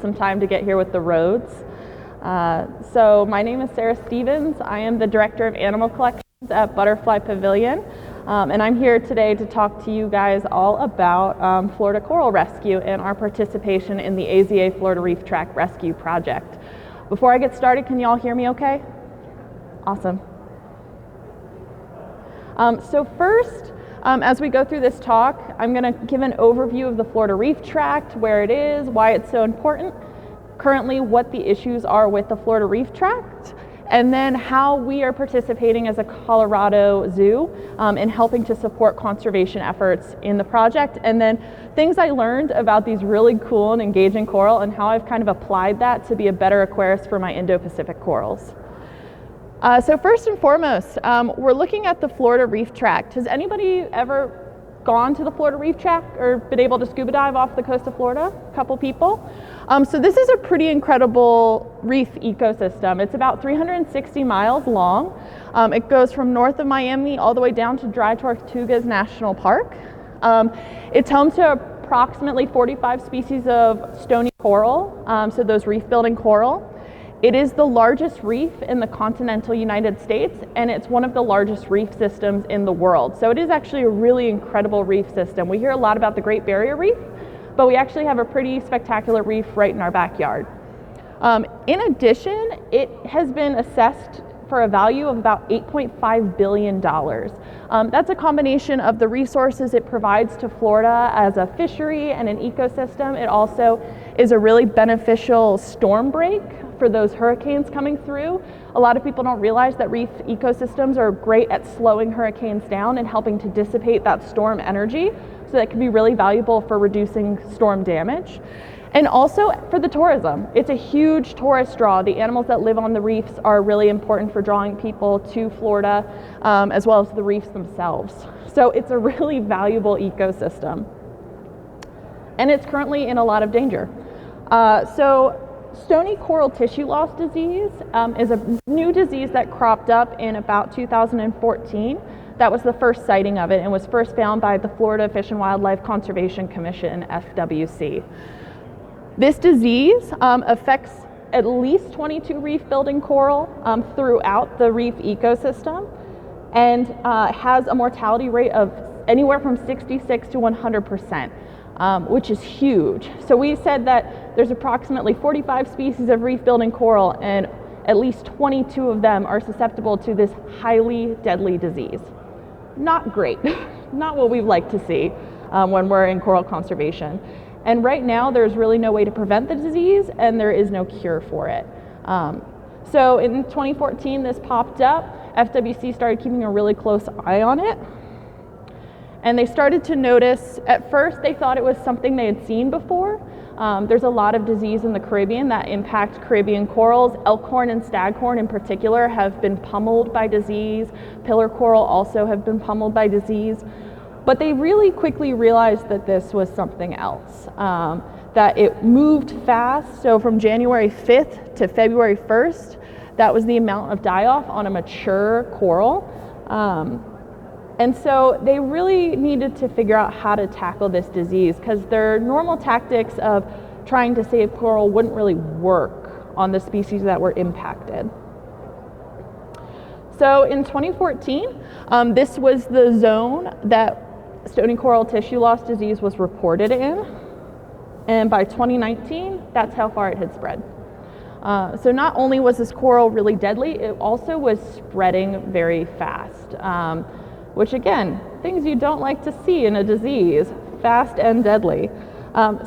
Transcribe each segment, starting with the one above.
some time to get here with the roads. So my name is Sara Stevens. I am the Director of Animal Collections at Butterfly Pavilion, and I'm here today to talk to you guys all about Florida coral rescue and our participation in the AZA Florida Reef Tract Rescue Project. Before I get started, can you all hear me okay? Awesome. So first, as we go through this talk, I'm going to give an overview of the Florida Reef Tract, where it is, why it's so important, currently what the issues are with the Florida Reef Tract, and then how we are participating as a Colorado zoo in helping to support conservation efforts in the project, and then things I learned about these really cool and engaging coral and how I've kind of applied that to be a better aquarist for my Indo-Pacific corals. So first and foremost, we're looking at the Florida Reef Tract. Has anybody ever gone to the Florida Reef Tract or been able to scuba dive off the coast of Florida? A couple people. So this is a pretty incredible reef ecosystem. It's about 360 miles long. It goes from north of Miami all the way down to Dry Tortugas National Park. It's home to approximately 45 species of stony coral, so those reef building coral. It is the largest reef in the continental United States, and it's one of the largest reef systems in the world. So it is actually a really incredible reef system. We hear a lot about the Great Barrier Reef, but we actually have a pretty spectacular reef right in our backyard. In addition, it has been assessed for a value of about $8.5 billion. That's a combination of the resources it provides to Florida as a fishery and an ecosystem. It also is a really beneficial storm break for those hurricanes coming through. A lot of people don't realize that reef ecosystems are great at slowing hurricanes down and helping to dissipate that storm energy, so that can be really valuable for reducing storm damage. And also for the tourism. It's a huge tourist draw. The animals that live on the reefs are really important for drawing people to Florida, as well as the reefs themselves. So it's a really valuable ecosystem. And it's currently in a lot of danger. So stony coral tissue loss disease is a new disease that cropped up in about 2014. That was the first sighting of it and was first found by the Florida Fish and Wildlife Conservation Commission, FWC. This disease affects at least 22 reef building coral throughout the reef ecosystem, and has a mortality rate of anywhere from 66 to 100%, which is huge. So we said that there's approximately 45 species of reef building coral, and at least 22 of them are susceptible to this highly deadly disease. Not great, not what we'd like to see when we're in coral conservation. And right now, there's really no way to prevent the disease, and there is no cure for it. So in 2014, this popped up. FWC started keeping a really close eye on it. And they started to notice, at first, they thought it was something they had seen before. There's a lot of disease in the Caribbean that impact Caribbean corals. Elkhorn and staghorn in particular have been pummeled by disease. Pillar coral also have been pummeled by disease. But they really quickly realized that this was something else, that it moved fast. So from January 5th to February 1st, that was the amount of die-off on a mature coral. And so they really needed to figure out how to tackle this disease, because their normal tactics of trying to save coral wouldn't really work on the species that were impacted. So in 2014, this was the zone that stony coral tissue loss disease was reported in, and by 2019, that's how far it had spread. So not only was this coral really deadly, it also was spreading very fast, which again, things you don't like to see in a disease, fast and deadly.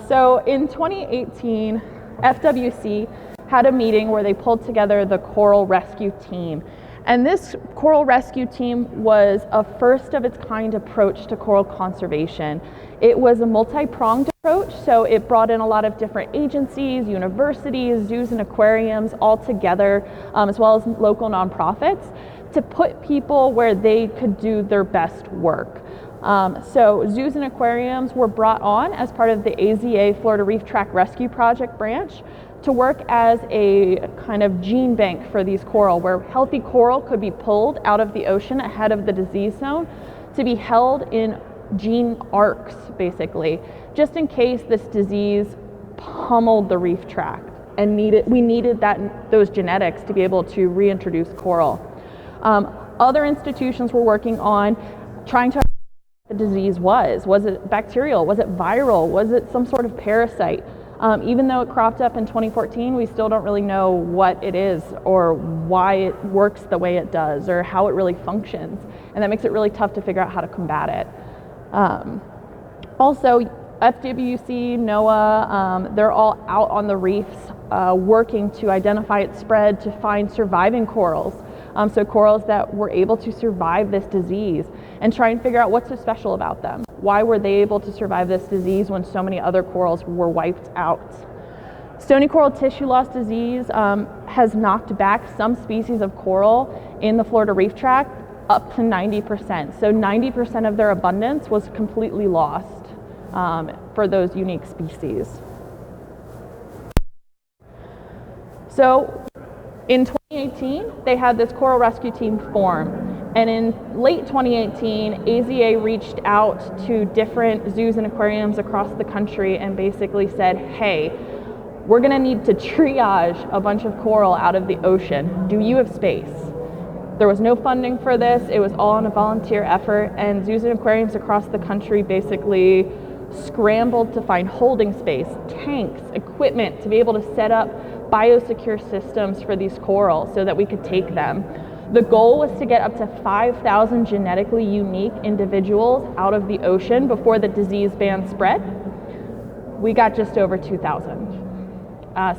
So in 2018, FWC had a meeting where they pulled together the coral rescue team. And this coral rescue team was a first of its kind approach to coral conservation. It was a multi-pronged approach, so it brought in a lot of different agencies, universities, zoos and aquariums all together, as well as local nonprofits, to put people where they could do their best work. So zoos and aquariums were brought on as part of the AZA Florida Reef Tract Rescue Project branch to work as a kind of gene bank for these coral, where healthy coral could be pulled out of the ocean ahead of the disease zone to be held in gene arcs, basically, just in case this disease pummeled the reef tract, and we needed those genetics to be able to reintroduce coral. Other institutions were working on trying to understand what the disease was. Was it bacterial? Was it viral? Was it some sort of parasite? Even though it cropped up in 2014, we still don't really know what it is or why it works the way it does or how it really functions. And that makes it really tough to figure out how to combat it. Also, FWC, NOAA, they're all out on the reefs working to identify its spread, to find surviving corals. So corals that were able to survive this disease, and try and figure out what's so special about them. Why were they able to survive this disease when so many other corals were wiped out? Stony coral tissue loss disease has knocked back some species of coral in the Florida Reef Tract up to 90%. So 90% of their abundance was completely lost for those unique species. So in 2018, they had this coral rescue team form. And in late 2018, AZA reached out to different zoos and aquariums across the country and basically said, hey, we're gonna need to triage a bunch of coral out of the ocean. Do you have space? There was no funding for this. It was all on a volunteer effort, and zoos and aquariums across the country basically scrambled to find holding space, tanks, equipment to be able to set up biosecure systems for these corals so that we could take them. The goal was to get up to 5,000 genetically unique individuals out of the ocean before the disease ban spread. We got just over 2,000.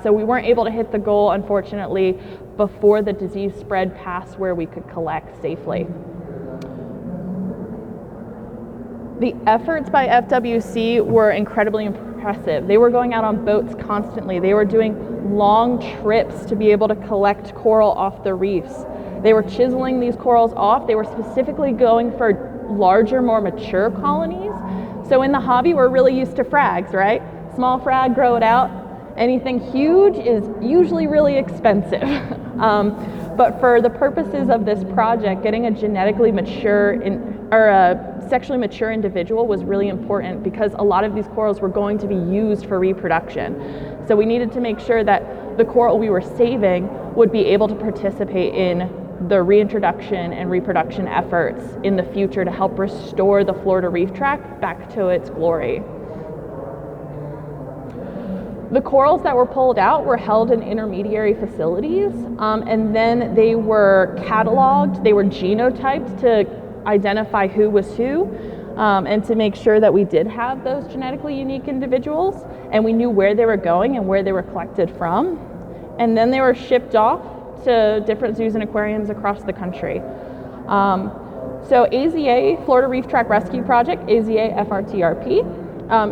So we weren't able to hit the goal, unfortunately, before the disease spread past where we could collect safely. The efforts by FWC were incredibly impressive. They were going out on boats constantly. They were doing long trips to be able to collect coral off the reefs. They were chiseling these corals off. They were specifically going for larger, more mature colonies. So in the hobby, we're really used to frags, right? Small frag, grow it out. Anything huge is usually really expensive. But for the purposes of this project, getting a genetically mature or a sexually mature individual was really important because a lot of these corals were going to be used for reproduction. So we needed to make sure that the coral we were saving would be able to participate in the reintroduction and reproduction efforts in the future to help restore the Florida Reef Tract back to its glory. The corals that were pulled out were held in intermediary facilities, and then they were cataloged, they were genotyped to identify who was who, and to make sure that we did have those genetically unique individuals, and we knew where they were going and where they were collected from. And then they were shipped off to different zoos and aquariums across the country. So AZA, Florida Reef Tract Rescue Project, AZA FRTRP,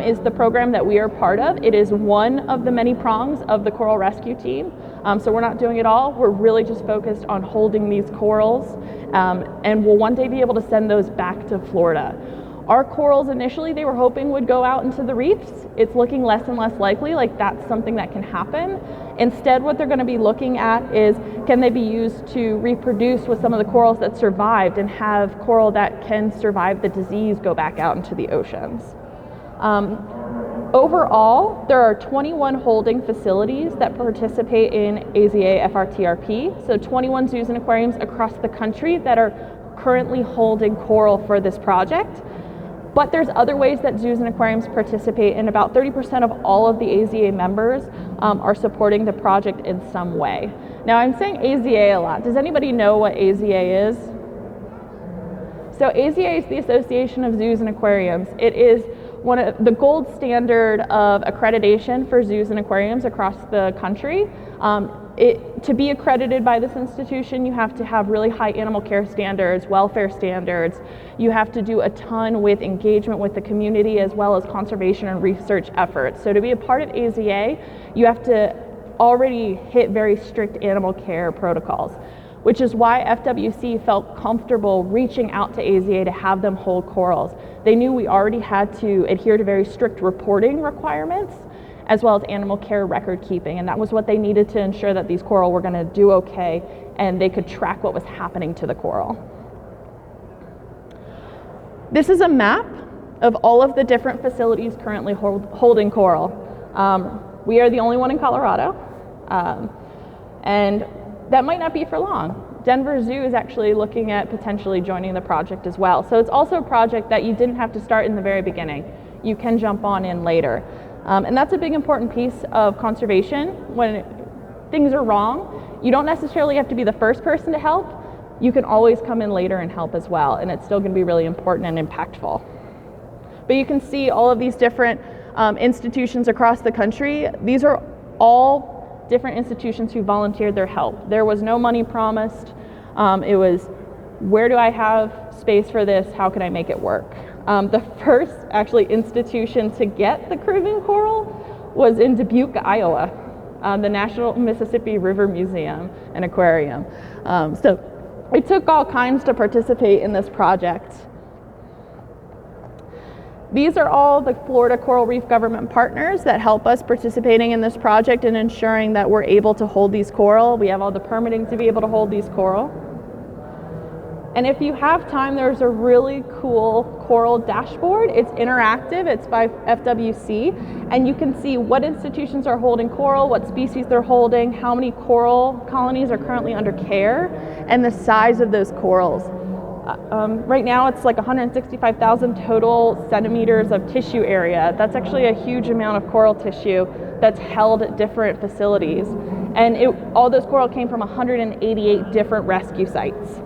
is the program that we are part of. It is one of the many prongs of the coral rescue team. So we're not doing it all. We're really just focused on holding these corals, and we'll one day be able to send those back to Florida. Our corals initially, they were hoping would go out into the reefs. It's looking less and less likely like that's something that can happen. Instead, what they're going to be looking at is, can they be used to reproduce with some of the corals that survived and have coral that can survive the disease go back out into the oceans. Overall, there are 21 holding facilities that participate in AZA FRTRP, so 21 zoos and aquariums across the country that are currently holding coral for this project. But there's other ways that zoos and aquariums participate, and about 30% of all of the AZA members are supporting the project in some way. Now, I'm saying AZA a lot. Does anybody know what AZA is? So AZA is the Association of Zoos and Aquariums. It is one of the gold standard of accreditation for zoos and aquariums across the country. To be accredited by this institution, you have to have really high animal care standards, welfare standards. You have to do a ton with engagement with the community as well as conservation and research efforts. So to be a part of AZA, you have to already hit very strict animal care protocols, which is why FWC felt comfortable reaching out to AZA to have them hold corals. They knew we already had to adhere to very strict reporting requirements, as well as animal care record keeping, and that was what they needed to ensure that these coral were gonna do okay and they could track what was happening to the coral. This is a map of all of the different facilities currently holding coral. We are the only one in Colorado, and that might not be for long. Denver Zoo is actually looking at potentially joining the project as well. So it's also a project that you didn't have to start in the very beginning. You can jump on in later. And that's a big important piece of conservation. When things are wrong, you don't necessarily have to be the first person to help. You can always come in later and help as well, and it's still going to be really important and impactful. But you can see all of these different institutions across the country. These are all different institutions who volunteered their help. There was no money promised. It was, where do I have space for this? How can I make it work? The first actually institution to get the Caribbean coral was in Dubuque, Iowa, the National Mississippi River Museum and Aquarium. So it took all kinds to participate in this project. These are all the Florida Coral Reef government partners that help us participating in this project and ensuring that we're able to hold these coral. We have all the permitting to be able to hold these coral. And if you have time, there's a really cool coral dashboard. It's interactive, it's by FWC, and you can see what institutions are holding coral, what species they're holding, how many coral colonies are currently under care, and the size of those corals. Right now it's like 165,000 total centimeters of tissue area. That's actually a huge amount of coral tissue that's held at different facilities. And all those coral came from 188 different rescue sites.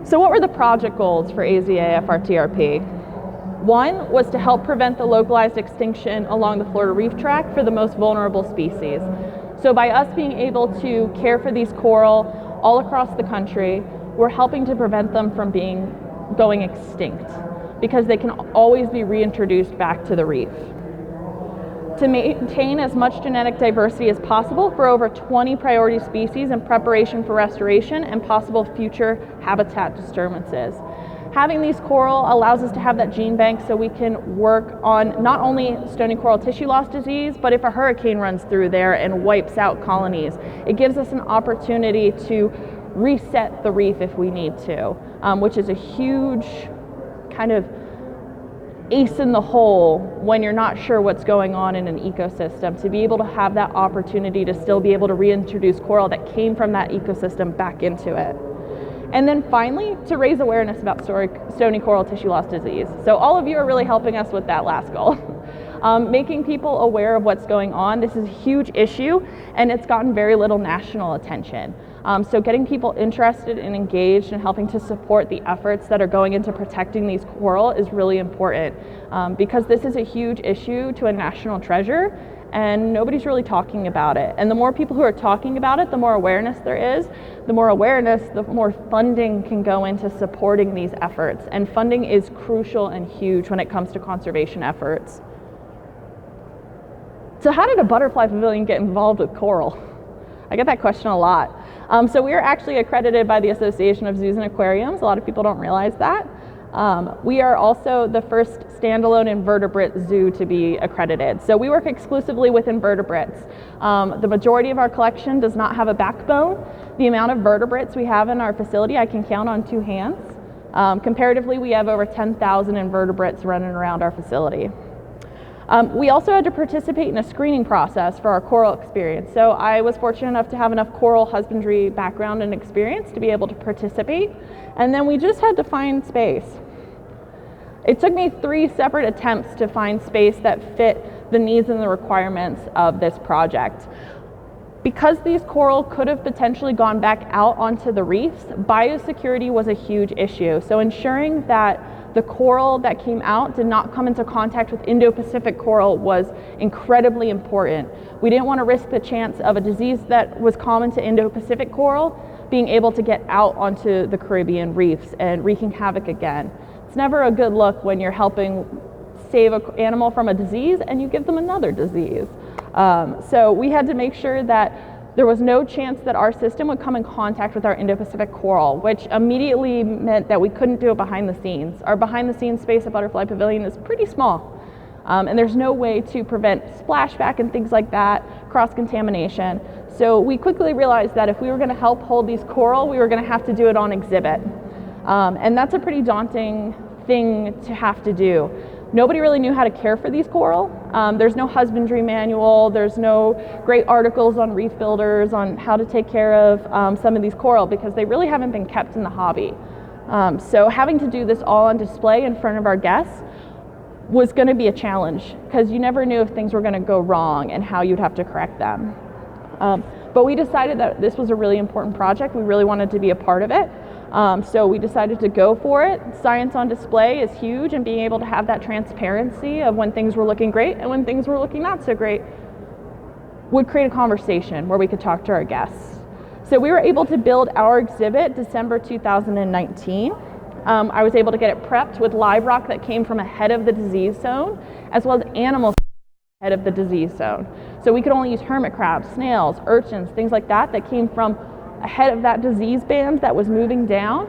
So what were the project goals for AFRTP? One was to help prevent the localized extinction along the Florida Reef Tract for the most vulnerable species. So by us being able to care for these coral all across the country, we're helping to prevent them from going extinct, because they can always be reintroduced back to the reef. To maintain as much genetic diversity as possible for over 20 priority species in preparation for restoration and possible future habitat disturbances. Having these coral allows us to have that gene bank so we can work on not only stony coral tissue loss disease, but if a hurricane runs through there and wipes out colonies, it gives us an opportunity to reset the reef if we need to, which is a huge kind of ace in the hole when you're not sure what's going on in an ecosystem, to be able to have that opportunity to still be able to reintroduce coral that came from that ecosystem back into it. And then finally, to raise awareness about stony coral tissue loss disease. So all of you are really helping us with that last goal. Making people aware of what's going on. This is a huge issue, and it's gotten very little national attention. So getting people interested and engaged and helping to support the efforts that are going into protecting these coral is really important, because this is a huge issue to a national treasure, and nobody's really talking about it. And the more people who are talking about it, the more awareness there is. The more awareness, the more funding can go into supporting these efforts. And funding is crucial and huge when it comes to conservation efforts. So how did a Butterfly Pavilion get involved with coral? I get that question a lot. So we are actually accredited by the Association of Zoos and Aquariums. A lot of people don't realize that. We are also the first standalone invertebrate zoo to be accredited. So we work exclusively with invertebrates. The majority of our collection does not have a backbone. The amount of vertebrates we have in our facility, I can count on two hands. Comparatively, we have over 10,000 invertebrates running around our facility. We also had to participate in a screening process for our coral experience. So I was fortunate enough to have enough coral husbandry background and experience to be able to participate. And then we just had to find space. It took me 3 separate attempts to find space that fit the needs and the requirements of this project. Because these coral could have potentially gone back out onto the reefs, biosecurity was a huge issue. So ensuring that the coral that came out did not come into contact with Indo-Pacific coral was incredibly important. We didn't want to risk the chance of a disease that was common to Indo-Pacific coral being able to get out onto the Caribbean reefs and wreaking havoc again. It's never a good look when you're helping save an animal from a disease and you give them another disease. So we had to make sure that there was no chance that our system would come in contact with our Indo-Pacific coral, which immediately meant that we couldn't do it behind the scenes. Our behind the scenes space at Butterfly Pavilion is pretty small. And there's no way to prevent splashback and things like that, cross-contamination. So we quickly realized that if we were going to help hold these coral, we were going to have to do it on exhibit. And that's a pretty daunting thing to have to do. Nobody really knew how to care for these coral. There's no husbandry manual, there's no great articles on reef builders on how to take care of some of these coral because they really haven't been kept in the hobby. So having to do this all on display in front of our guests was going to be a challenge because you never knew if things were going to go wrong and how you'd have to correct them. But we decided that this was a really important project. We really wanted to be a part of it. So we decided to go for it. Science on display is huge, and being able to have that transparency of when things were looking great and when things were looking not so great would create a conversation where we could talk to our guests. So we were able to build our exhibit December 2019. I was able to get it prepped with live rock that came from ahead of the disease zone, as well as animals ahead of the disease zone. So we could only use hermit crabs, snails, urchins, things like that came from ahead of that disease band that was moving down,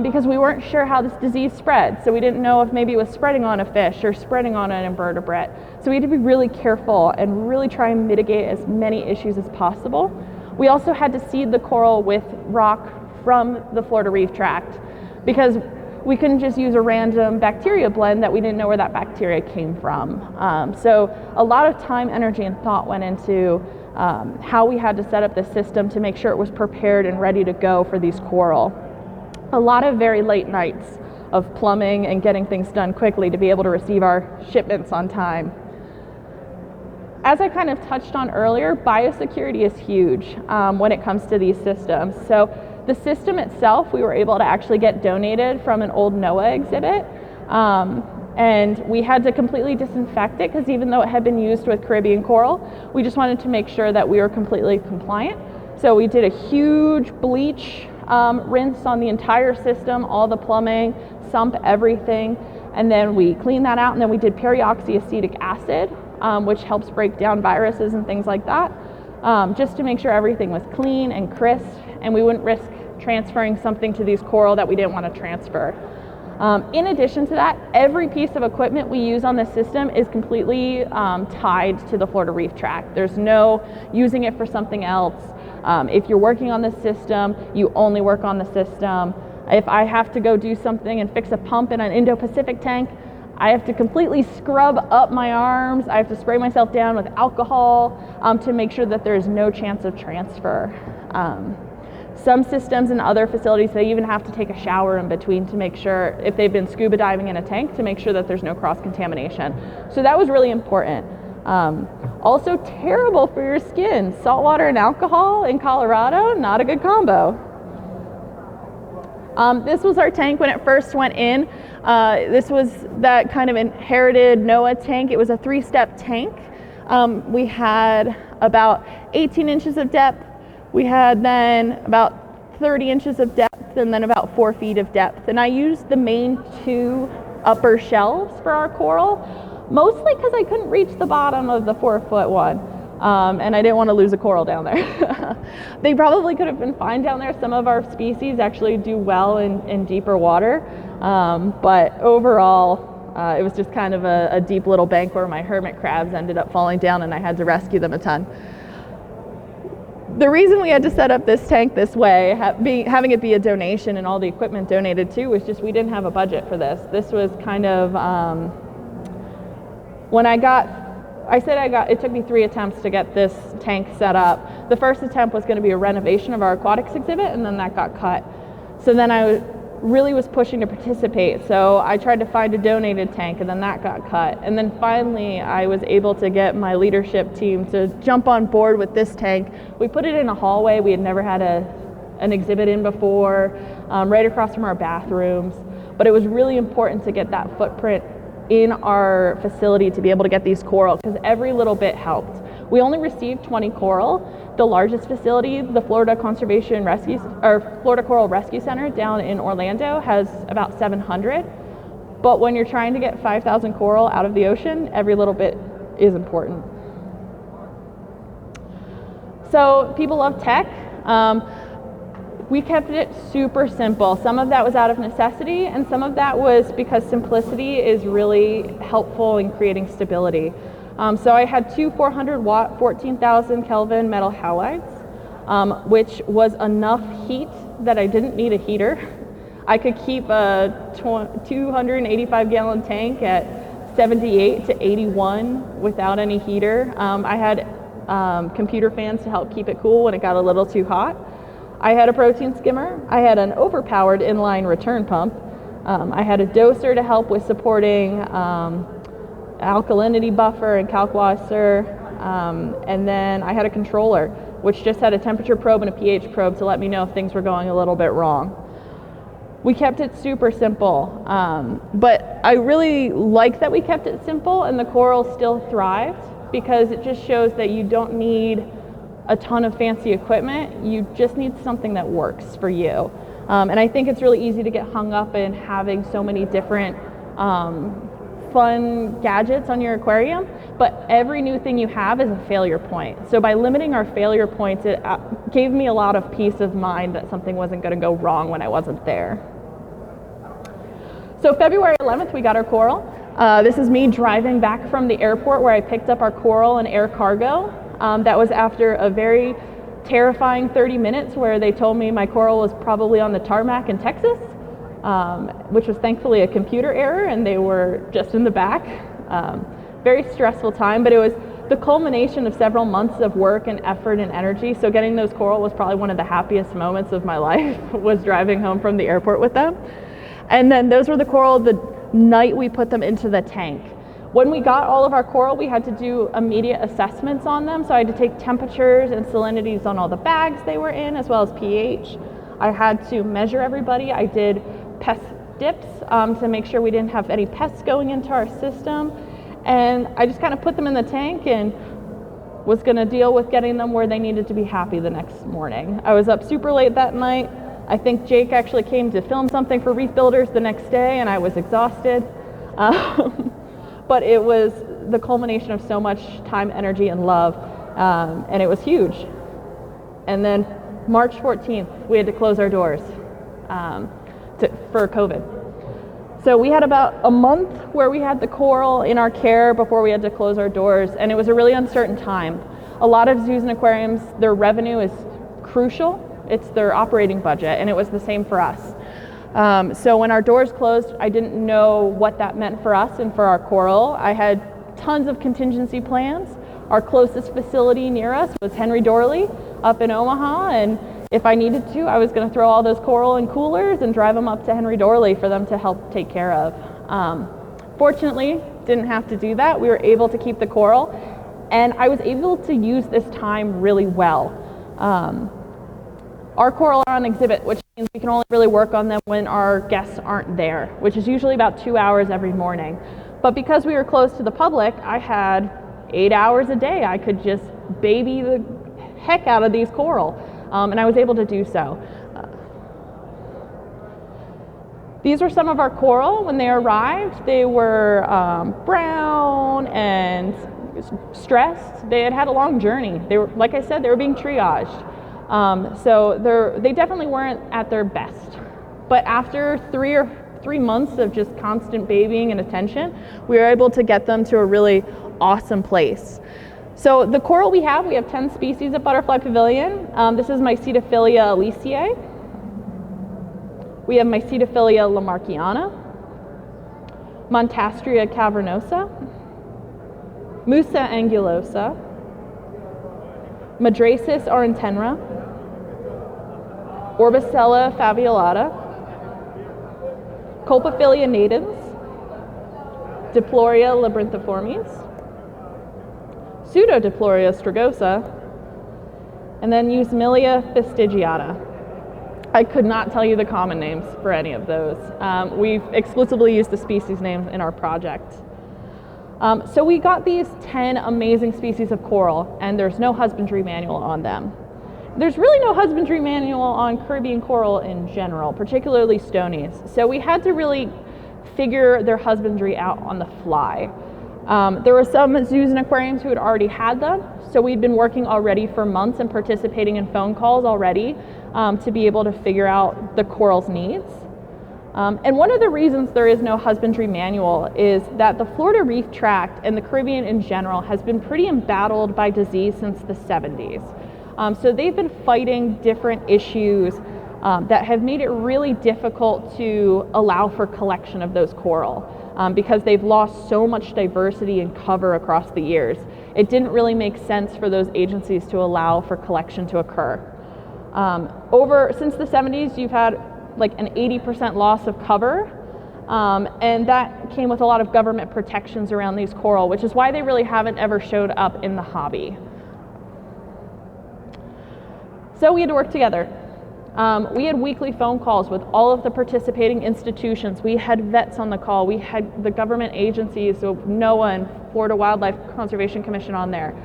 because we weren't sure how this disease spread. So we didn't know if maybe it was spreading on a fish or spreading on an invertebrate. So we had to be really careful and really try and mitigate as many issues as possible. We also had to seed the coral with rock from the Florida Reef Tract because we couldn't just use a random bacteria blend that we didn't know where that bacteria came from. So a lot of time, energy, and thought went into how we had to set up the system to make sure it was prepared and ready to go for these coral. A lot of very late nights of plumbing and getting things done quickly to be able to receive our shipments on time. As I kind of touched on earlier, biosecurity is huge when it comes to these systems. So the system itself, we were able to actually get donated from an old NOAA exhibit. And we had to completely disinfect it because even though it had been used with Caribbean coral, we just wanted to make sure that we were completely compliant. So we did a huge bleach rinse on the entire system, all the plumbing, sump, everything. And then we cleaned that out, and then we did perioxyacetic acid, which helps break down viruses and things like that, just to make sure everything was clean and crisp, and we wouldn't risk transferring something to these coral that we didn't want to transfer. In addition to that, every piece of equipment we use on the system is completely tied to the Florida Reef Tract. There's no using it for something else. If you're working on the system, you only work on the system. If I have to go do something and fix a pump in an Indo-Pacific tank, I have to completely scrub up my arms. I have to spray myself down with alcohol to make sure that there's no chance of transfer. Some systems and other facilities, they even have to take a shower in between to make sure, if they've been scuba diving in a tank, to make sure that there's no cross-contamination. So that was really important. Also terrible for your skin. Saltwater and alcohol in Colorado, not a good combo. This was our tank when it first went in. This was that kind of inherited NOAA tank. It was a 3-step tank. We had about 18 inches of depth. We had then about 30 inches of depth and then about 4 feet of depth. And I used the main 2 upper shelves for our coral, mostly because I couldn't reach the bottom of the 4-foot one. And I didn't want to lose a coral down there. They probably could have been fine down there. Some of our species actually do well in deeper water. But overall, it was just kind of a deep little bank where my hermit crabs ended up falling down and I had to rescue them a ton. The reason we had to set up this tank this way, having it be a donation and all the equipment donated too, was just we didn't have a budget for this. This was kind of, it took me 3 attempts to get this tank set up. The first attempt was going to be a renovation of our aquatics exhibit, and then that got cut. So then I really was pushing to participate. So I tried to find a donated tank, and then that got cut. And then finally, I was able to get my leadership team to jump on board with this tank. We put it in a hallway. We had never had an exhibit in before, right across from our bathrooms. But it was really important to get that footprint in our facility to be able to get these coral, because every little bit helped. We only received 20 coral. The largest facility, the Florida Florida Coral Rescue Center down in Orlando, has about 700. But when you're trying to get 5,000 coral out of the ocean, every little bit is important. So people love tech. We kept it super simple. Some of that was out of necessity, and some of that was because simplicity is really helpful in creating stability. So I had 2 400-watt, 14,000 Kelvin metal halides, which was enough heat that I didn't need a heater. I could keep a 285-gallon tank at 78 to 81 without any heater. I had computer fans to help keep it cool when it got a little too hot. I had a protein skimmer. I had an overpowered inline return pump. I had a doser to help with supporting alkalinity buffer and kalkwasser. And then I had a controller, which just had a temperature probe and a pH probe to let me know if things were going a little bit wrong. We kept it super simple, but I really like that we kept it simple and the coral still thrived, because it just shows that you don't need a ton of fancy equipment. You just need something that works for you. And I think it's really easy to get hung up in having so many different fun gadgets on your aquarium, but every new thing you have is a failure point. So by limiting our failure points, it gave me a lot of peace of mind that something wasn't going to go wrong when I wasn't there. So February 11th, we got our coral. This is me driving back from the airport where I picked up our coral and air cargo. That was after a very terrifying 30 minutes where they told me my coral was probably on the tarmac in Texas, which was thankfully a computer error and they were just in the back. Very stressful time, but it was the culmination of several months of work and effort and energy. So getting those coral was probably one of the happiest moments of my life, was driving home from the airport with them. And then those were the coral the night we put them into the tank. When we got all of our coral, we had to do immediate assessments on them. So I had to take temperatures and salinities on all the bags they were in, as well as pH. I had to measure everybody. I did pest dips to make sure we didn't have any pests going into our system. And I just kind of put them in the tank and was gonna deal with getting them where they needed to be happy the next morning. I was up super late that night. I think Jake actually came to film something for Reef Builders the next day and I was exhausted. But it was the culmination of so much time, energy, and love, and it was huge. And then March 14th, we had to close our doors for COVID. So we had about a month where we had the coral in our care before we had to close our doors, and it was a really uncertain time. A lot of zoos and aquariums, their revenue is crucial. It's their operating budget, and it was the same for us. So when our doors closed, I didn't know what that meant for us and for our coral. I had tons of contingency plans. Our closest facility near us was Henry Dorley up in Omaha, and if I needed to, I was going to throw all those coral in coolers and drive them up to Henry Dorley for them to help take care of. Fortunately, didn't have to do that. We were able to keep the coral, and I was able to use this time really well. Our coral are on exhibit, which means we can only really work on them when our guests aren't there, which is usually about 2 hours every morning. But because we were closed to the public, I had 8 hours a day. I could just baby the heck out of these coral, and I was able to do so. These were some of our coral when they arrived. They were brown and stressed. They had had a long journey. They were, like I said, they were being triaged. So they definitely weren't at their best. But after 3 months of just constant babying and attention, we were able to get them to a really awesome place. So the coral we have 10 species at Butterfly Pavilion. This is Mycetophilia alesiae. We have Mycetophilia lamarckiana, Montastria cavernosa, Musa angulosa, Madrasis aurantenra, Orbicella faviolata, Colpophilia natans, Diploria labyrinthiformes, Pseudodiploria strigosa, and then Eusimilia fastigiata. I could not tell you the common names for any of those. We've exclusively used the species names in our project. So we got these 10 amazing species of coral, and there's no husbandry manual on them. There's really no husbandry manual on Caribbean coral in general, particularly stonies. So we had to really figure their husbandry out on the fly. There were some zoos and aquariums who had already had them, so we'd been working already for months and participating in phone calls already to be able to figure out the coral's needs. And one of the reasons there is no husbandry manual is that the Florida Reef Tract and the Caribbean in general has been pretty embattled by disease since the 70s. So they've been fighting different issues that have made it really difficult to allow for collection of those coral. because they've lost so much diversity and cover across the years. It didn't really make sense for those agencies to allow for collection to occur. Since the 70s, you've had like an 80% loss of cover, and that came with a lot of government protections around these coral, which is why they really haven't ever showed up in the hobby. So we had to work together. We had weekly phone calls with all of the participating institutions. We had vets on the call. We had the government agencies, so NOAA and Florida Wildlife Conservation Commission on there.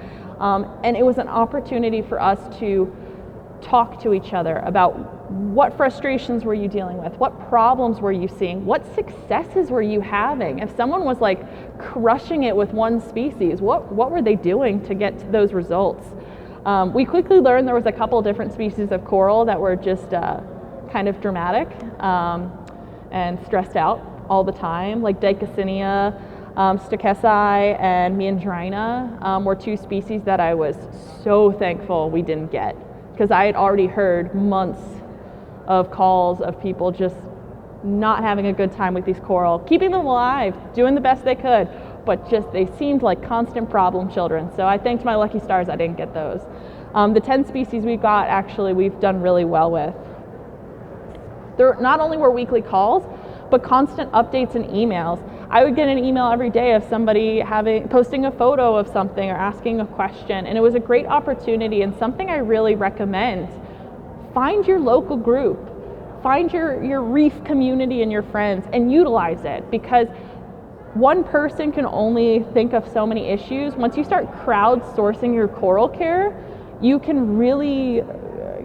And it was an opportunity for us to talk to each other about what frustrations were you dealing with, what problems were you seeing, what successes were you having. If someone was like crushing it with one species, what were they doing to get to those results? We quickly learned there was a couple different species of coral that were just kind of dramatic and stressed out all the time, like Dichocynia, Stochesi, and Meandrina were two species that I was so thankful we didn't get, because I had already heard months of calls of people just not having a good time with these coral, keeping them alive, doing the best they could, but just they seemed like constant problem children. So I thanked my lucky stars I didn't get those. The 10 species we've got, actually, we've done really well with. There not only were weekly calls, but constant updates and emails. I would get an email every day of somebody posting a photo of something or asking a question, and it was a great opportunity and something I really recommend. Find your local group, find your reef community and your friends, and utilize it, because one person can only think of so many issues. Once you start crowdsourcing your coral care, you can really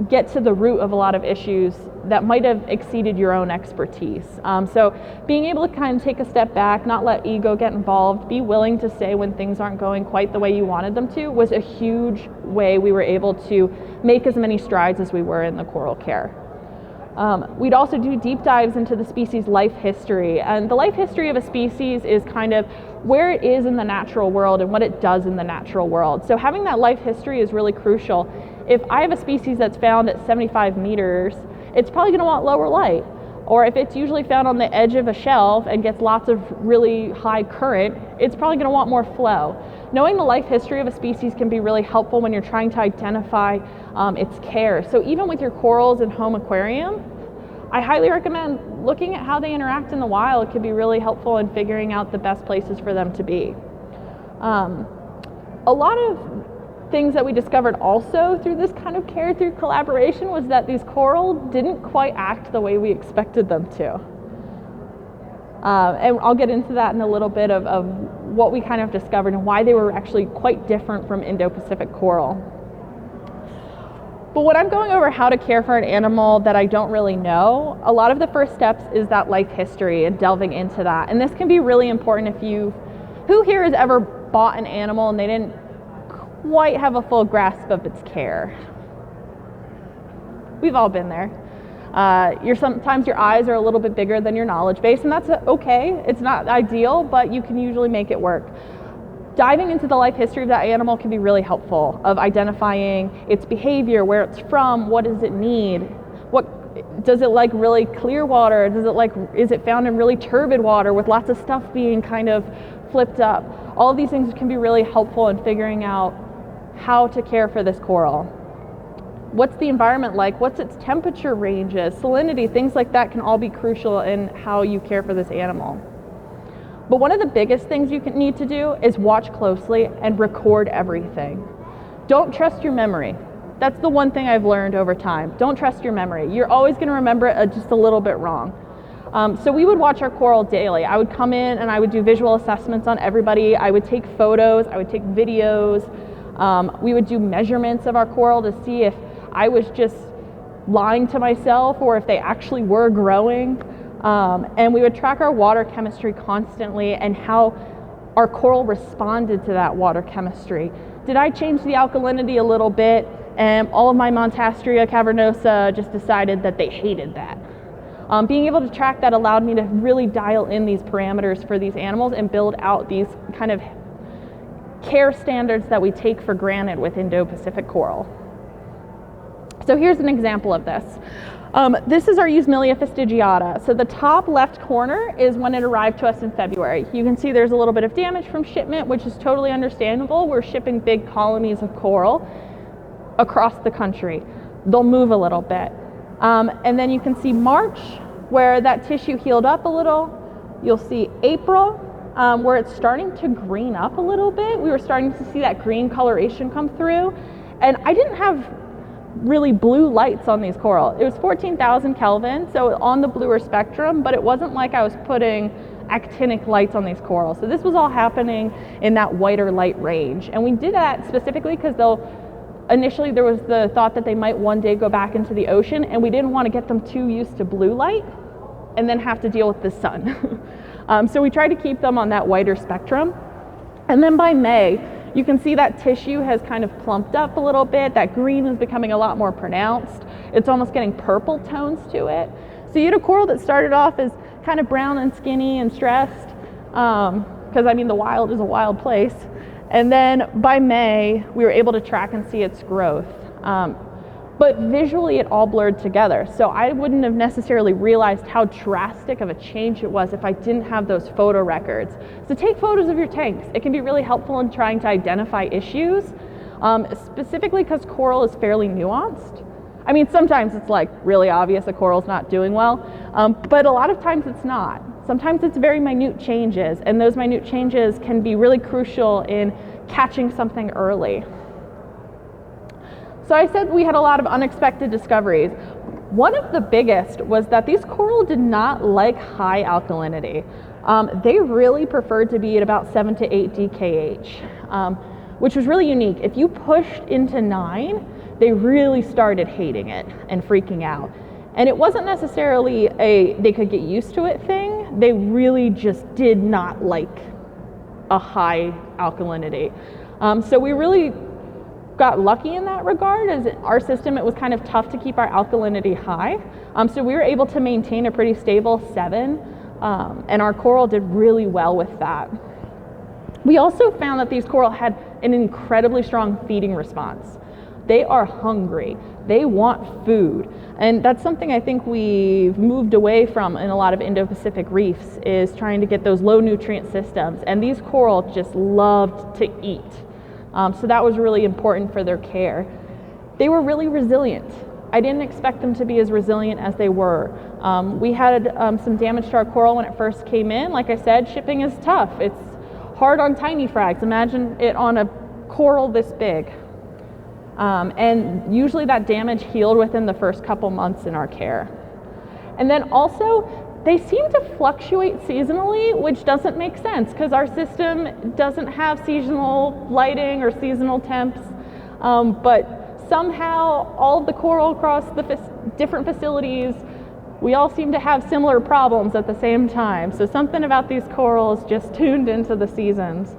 get to the root of a lot of issues that might have exceeded your own expertise. So being able to kind of take a step back, not let ego get involved, be willing to say when things aren't going quite the way you wanted them to, was a huge way we were able to make as many strides as we were in the coral care. We'd also do deep dives into the species' life history, and the life history of a species is kind of where it is in the natural world and what it does in the natural world. So having that life history is really crucial. If I have a species that's found at 75 meters, it's probably going to want lower light. Or if it's usually found on the edge of a shelf and gets lots of really high current, it's probably going to want more flow. Knowing the life history of a species can be really helpful when you're trying to identify its care. So even with your corals in home aquarium, I highly recommend looking at how they interact in the wild. It can be really helpful in figuring out the best places for them to be. A lot of things that we discovered also through this kind of care through collaboration was that these coral didn't quite act the way we expected them to. And I'll get into that in a little bit of what we kind of discovered and why they were actually quite different from Indo-Pacific coral. But when I'm going over how to care for an animal that I don't really know, a lot of the first steps is that life history and delving into that. And this can be really important who here has ever bought an animal and they didn't quite have a full grasp of its care? We've all been there. Sometimes your eyes are a little bit bigger than your knowledge base, and that's okay. It's not ideal, but you can usually make it work. Diving into the life history of that animal can be really helpful, of identifying its behavior, where it's from, what does it need, does it like really clear water, is it found in really turbid water with lots of stuff being kind of flipped up. All of these things can be really helpful in figuring out how to care for this coral. What's the environment like? What's its temperature ranges, salinity, things like that can all be crucial in how you care for this animal. But one of the biggest things you need to do is watch closely and record everything. Don't trust your memory. That's the one thing I've learned over time. Don't trust your memory. You're always going to remember it just a little bit wrong. So we would watch our coral daily. I would come in and I would do visual assessments on everybody. I would take photos, I would take videos. We would do measurements of our coral to see if I was just lying to myself or if they actually were growing. And we would track our water chemistry constantly and how our coral responded to that water chemistry. Did I change the alkalinity a little bit and all of my Montastria cavernosa just decided that they hated that? Being able to track that allowed me to really dial in these parameters for these animals and build out these kind of care standards that we take for granted with Indo-Pacific coral. So here's an example of this. This is our Eusmelia fastigiata. So the top left corner is when it arrived to us in February. You can see there's a little bit of damage from shipment, which is totally understandable. We're shipping big colonies of coral across the country. They'll move a little bit. And then you can see March, where that tissue healed up a little. You'll see April, where it's starting to green up a little bit. We were starting to see that green coloration come through. And I didn't have really blue lights on these coral. It was 14,000 Kelvin, so on the bluer spectrum, but it wasn't like I was putting actinic lights on these corals. So this was all happening in that whiter light range. And we did that specifically because initially there was the thought that they might one day go back into the ocean, and we didn't want to get them too used to blue light and then have to deal with the sun. So we tried to keep them on that whiter spectrum. And then by May, you can see that tissue has kind of plumped up a little bit. That green is becoming a lot more pronounced. It's almost getting purple tones to it. So you had a coral that started off as kind of brown and skinny and stressed, because I mean the wild is a wild place. And then by May, we were able to track and see its growth. But visually it all blurred together. So I wouldn't have necessarily realized how drastic of a change it was if I didn't have those photo records. So take photos of your tanks. It can be really helpful in trying to identify issues, specifically because coral is fairly nuanced. I mean, sometimes it's like really obvious a coral's not doing well, but a lot of times it's not. Sometimes it's very minute changes, and those minute changes can be really crucial in catching something early. So I said we had a lot of unexpected discoveries. One of the biggest was that these coral did not like high alkalinity. They really preferred to be at about 7 to 8 DKH, which was really unique. If you pushed into 9, they really started hating it and freaking out. And it wasn't necessarily they could get used to it thing. They really just did not like a high alkalinity. So we really got lucky in that regard. As our system, it was kind of tough to keep our alkalinity high. So we were able to maintain a pretty stable 7, and our coral did really well with that. We also found that these coral had an incredibly strong feeding response. They are hungry. They want food. And that's something I think we've moved away from in a lot of Indo-Pacific reefs, is trying to get those low nutrient systems. And these coral just loved to eat. So that was really important for their care. They were really resilient. I didn't expect them to be as resilient as they were. We had some damage to our coral when it first came in. Like I said, shipping is tough. It's hard on tiny frags. Imagine it on a coral this big. And usually that damage healed within the first couple months in our care. And then also, they seem to fluctuate seasonally, which doesn't make sense because our system doesn't have seasonal lighting or seasonal temps. But somehow all of the coral across the different facilities, we all seem to have similar problems at the same time. So something about these corals just tuned into the seasons.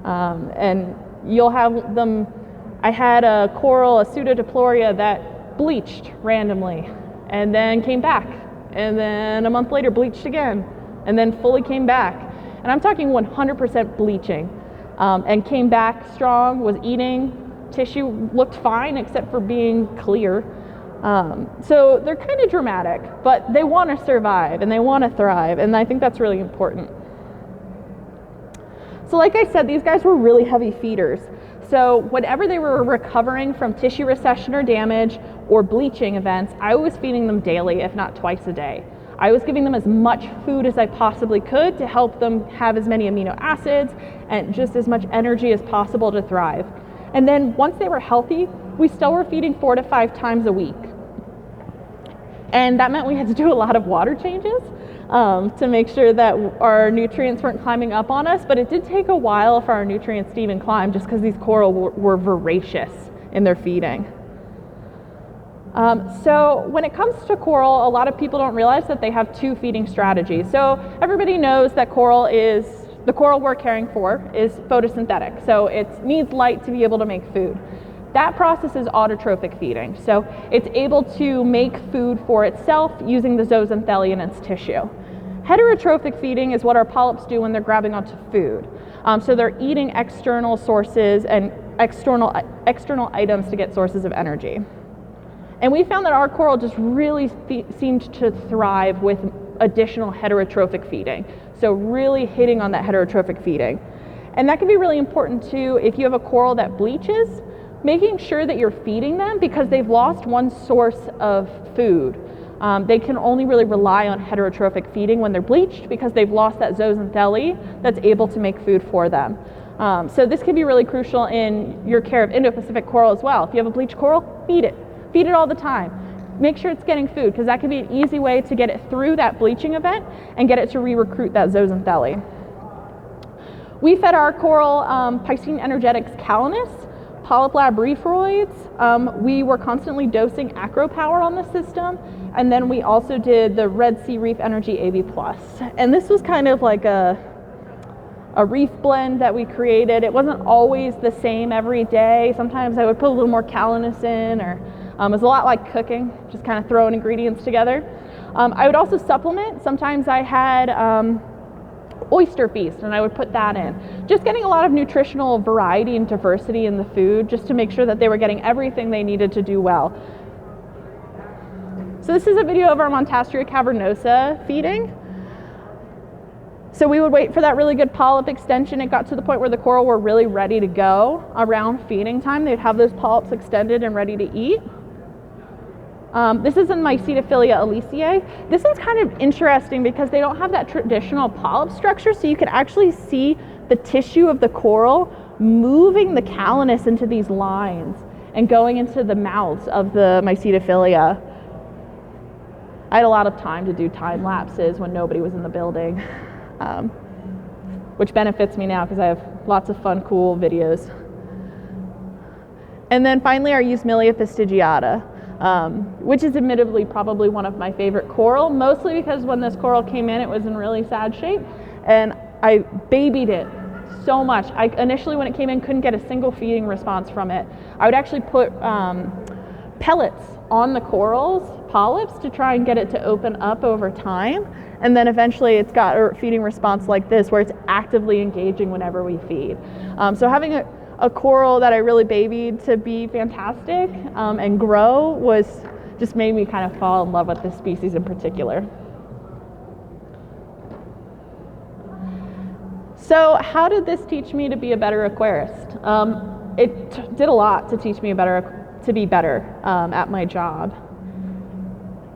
And you'll have them. I had a coral, a Pseudodiploria, that bleached randomly and then came back. And then a month later bleached again, and then fully came back. And I'm talking 100% bleaching, and came back strong, was eating, tissue looked fine except for being clear. So they're kind of dramatic, but they want to survive and they want to thrive, and I think that's really important. So like I said, these guys were really heavy feeders. So whenever they were recovering from tissue recession or damage or bleaching events, I was feeding them daily, if not twice a day. I was giving them as much food as I possibly could to help them have as many amino acids and just as much energy as possible to thrive. And then once they were healthy, we still were feeding 4 to 5 times a week. And that meant we had to do a lot of water changes to make sure that our nutrients weren't climbing up on us, but it did take a while for our nutrients to even climb, just because these coral were voracious in their feeding. So when it comes to coral, a lot of people don't realize that they have 2 feeding strategies. So everybody knows that the coral we're caring for is photosynthetic, so it needs light to be able to make food. That process is autotrophic feeding, so it's able to make food for itself using the zooxanthellae in its tissue. Heterotrophic feeding is what our polyps do when they're grabbing onto food. So they're eating external sources and external items to get sources of energy. And we found that our coral just really seemed to thrive with additional heterotrophic feeding. So really hitting on that heterotrophic feeding. And that can be really important too if you have a coral that bleaches, making sure that you're feeding them because they've lost one source of food. They can only really rely on heterotrophic feeding when they're bleached because they've lost that zooxanthellae that's able to make food for them. So this can be really crucial in your care of Indo-Pacific coral as well. If you have a bleached coral, feed it. Feed it all the time. Make sure it's getting food because that can be an easy way to get it through that bleaching event and get it to re-recruit that zooxanthellae. We fed our coral Piscine energetics calenus, Polyp Lab reefroids. We were constantly dosing acropower on the system, and then we also did the Red Sea Reef Energy AB+. And this was kind of like a reef blend that we created. It wasn't always the same every day. Sometimes I would put a little more calenus in, or it was a lot like cooking, just kind of throwing ingredients together. I would also supplement. Sometimes I had oyster feast and I would put that in. Just getting a lot of nutritional variety and diversity in the food just to make sure that they were getting everything they needed to do well. So this is a video of our Montastria cavernosa feeding. So we would wait for that really good polyp extension. It got to the point where the coral were really ready to go around feeding time. They'd have those polyps extended and ready to eat. This is in Mycetophilia alesiae. This one's kind of interesting because they don't have that traditional polyp structure, so you can actually see the tissue of the coral moving the calenus into these lines and going into the mouths of the Mycetophilia. I had a lot of time to do time lapses when nobody was in the building, which benefits me now because I have lots of fun, cool videos. And then finally our Eusmelia fastigiata. Which is admittedly probably one of my favorite coral, mostly because when this coral came in, it was in really sad shape, and I babied it so much. I initially, when it came in, couldn't get a single feeding response from it. I would actually put pellets on the coral's polyps to try and get it to open up over time, and then eventually it's got a feeding response like this, where it's actively engaging whenever we feed. So having a coral that I really babied to be fantastic and grow just made me kind of fall in love with this species in particular. So how did this teach me to be a better aquarist? It did a lot to teach me to be better at my job.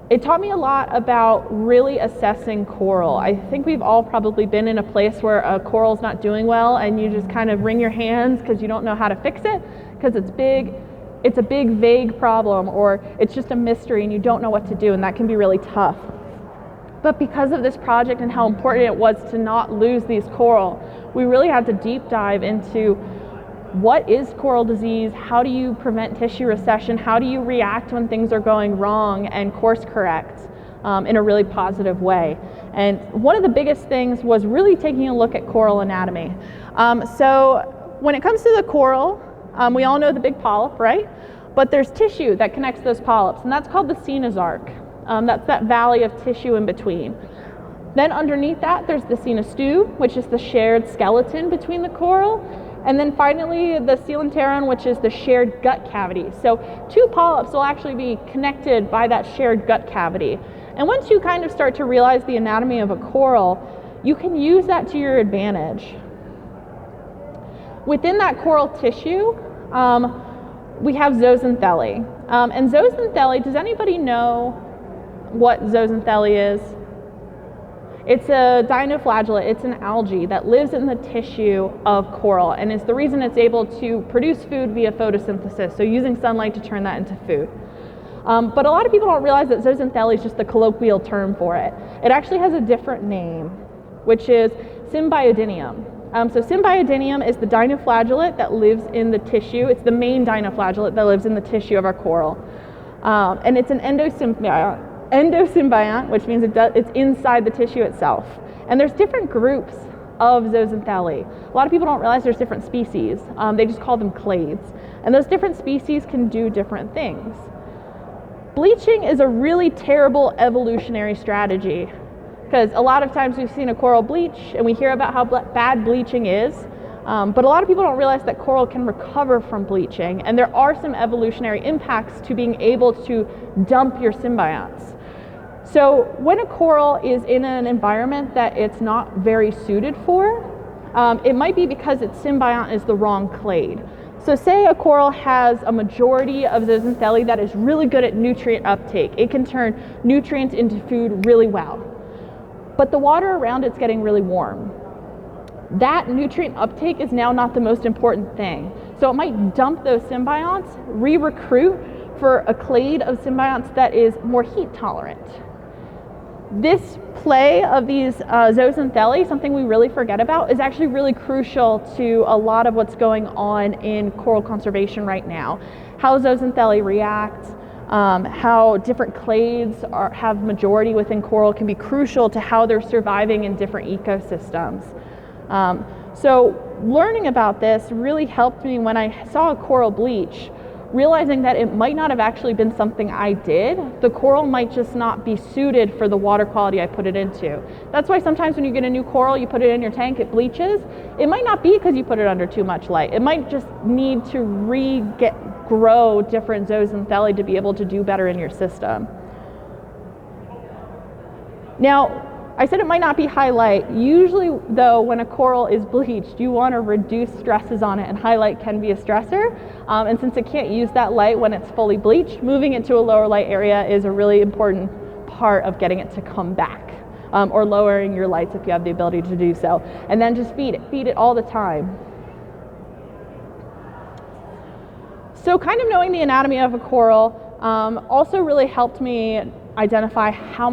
It taught me a lot about really assessing coral. I think we've all probably been in a place where a coral's not doing well and you just kind of wring your hands because you don't know how to fix it because it's a big vague problem, or it's just a mystery and you don't know what to do, and that can be really tough. But because of this project and how important it was to not lose these coral, we really had to deep dive into what is coral disease, how do you prevent tissue recession, how do you react when things are going wrong and course correct in a really positive way. And one of the biggest things was really taking a look at coral anatomy. So when it comes to the coral, we all know the big polyp, right? But there's tissue that connects those polyps, and that's called the cenosarc. That's that valley of tissue in between. Then underneath that, there's the cenostew, which is the shared skeleton between the coral. And then finally, the coelenteron, which is the shared gut cavity. So two polyps will actually be connected by that shared gut cavity. And once you kind of start to realize the anatomy of a coral, you can use that to your advantage. Within that coral tissue, we have zooxanthellae. And zooxanthellae, does anybody know what zooxanthellae is? It's a dinoflagellate. It's an algae that lives in the tissue of coral, and it's the reason it's able to produce food via photosynthesis, so using sunlight to turn that into food. But a lot of people don't realize that zooxanthellae is just the colloquial term for it. It actually has a different name, which is Symbiodinium. So Symbiodinium is the dinoflagellate that lives in the tissue. It's the main dinoflagellate that lives in the tissue of our coral. And it's an endosymbiont, which means it's inside the tissue itself. And there's different groups of zooxanthellae. A lot of people don't realize there's different species. They just call them clades. And those different species can do different things. Bleaching is a really terrible evolutionary strategy, because a lot of times we've seen a coral bleach and we hear about how bad bleaching is, But a lot of people don't realize that coral can recover from bleaching, and there are some evolutionary impacts to being able to dump your symbionts. So when a coral is in an environment that it's not very suited for, it might be because its symbiont is the wrong clade. So say a coral has a majority of zooxanthellae that is really good at nutrient uptake. It can turn nutrients into food really well. But the water around it's getting really warm. That nutrient uptake is now not the most important thing. So it might dump those symbionts, re-recruit for a clade of symbionts that is more heat tolerant. This play of these zooxanthellae, something we really forget about, is actually really crucial to a lot of what's going on in coral conservation right now. How zooxanthellae react, how different clades have majority within coral can be crucial to how they're surviving in different ecosystems. So learning about this really helped me when I saw a coral bleach, realizing that it might not have actually been something I did. The coral might just not be suited for the water quality I put it into. That's why sometimes when you get a new coral, you put it in your tank, it bleaches. It might not be because you put it under too much light. It might just need to grow different zooxanthellae to be able to do better in your system. Now, I said it might not be high light. Usually, though, when a coral is bleached, you want to reduce stresses on it, and high light can be a stressor. And since it can't use that light when it's fully bleached, moving it to a lower light area is a really important part of getting it to come back, or lowering your lights if you have the ability to do so. And then just feed it all the time. So kind of knowing the anatomy of a coral also really helped me identify how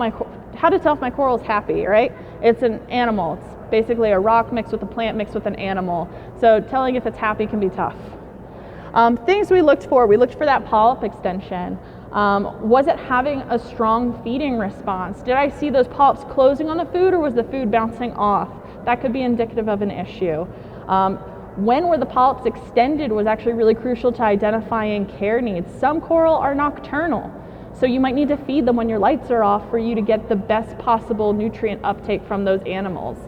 to tell if my coral is happy, right? It's an animal. It's basically a rock mixed with a plant mixed with an animal. So telling if it's happy can be tough. Things we looked for that polyp extension. Was it having a strong feeding response? Did I see those polyps closing on the food, or was the food bouncing off? That could be indicative of an issue. When were the polyps extended was actually really crucial to identifying care needs. Some coral are nocturnal, so you might need to feed them when your lights are off for you to get the best possible nutrient uptake from those animals.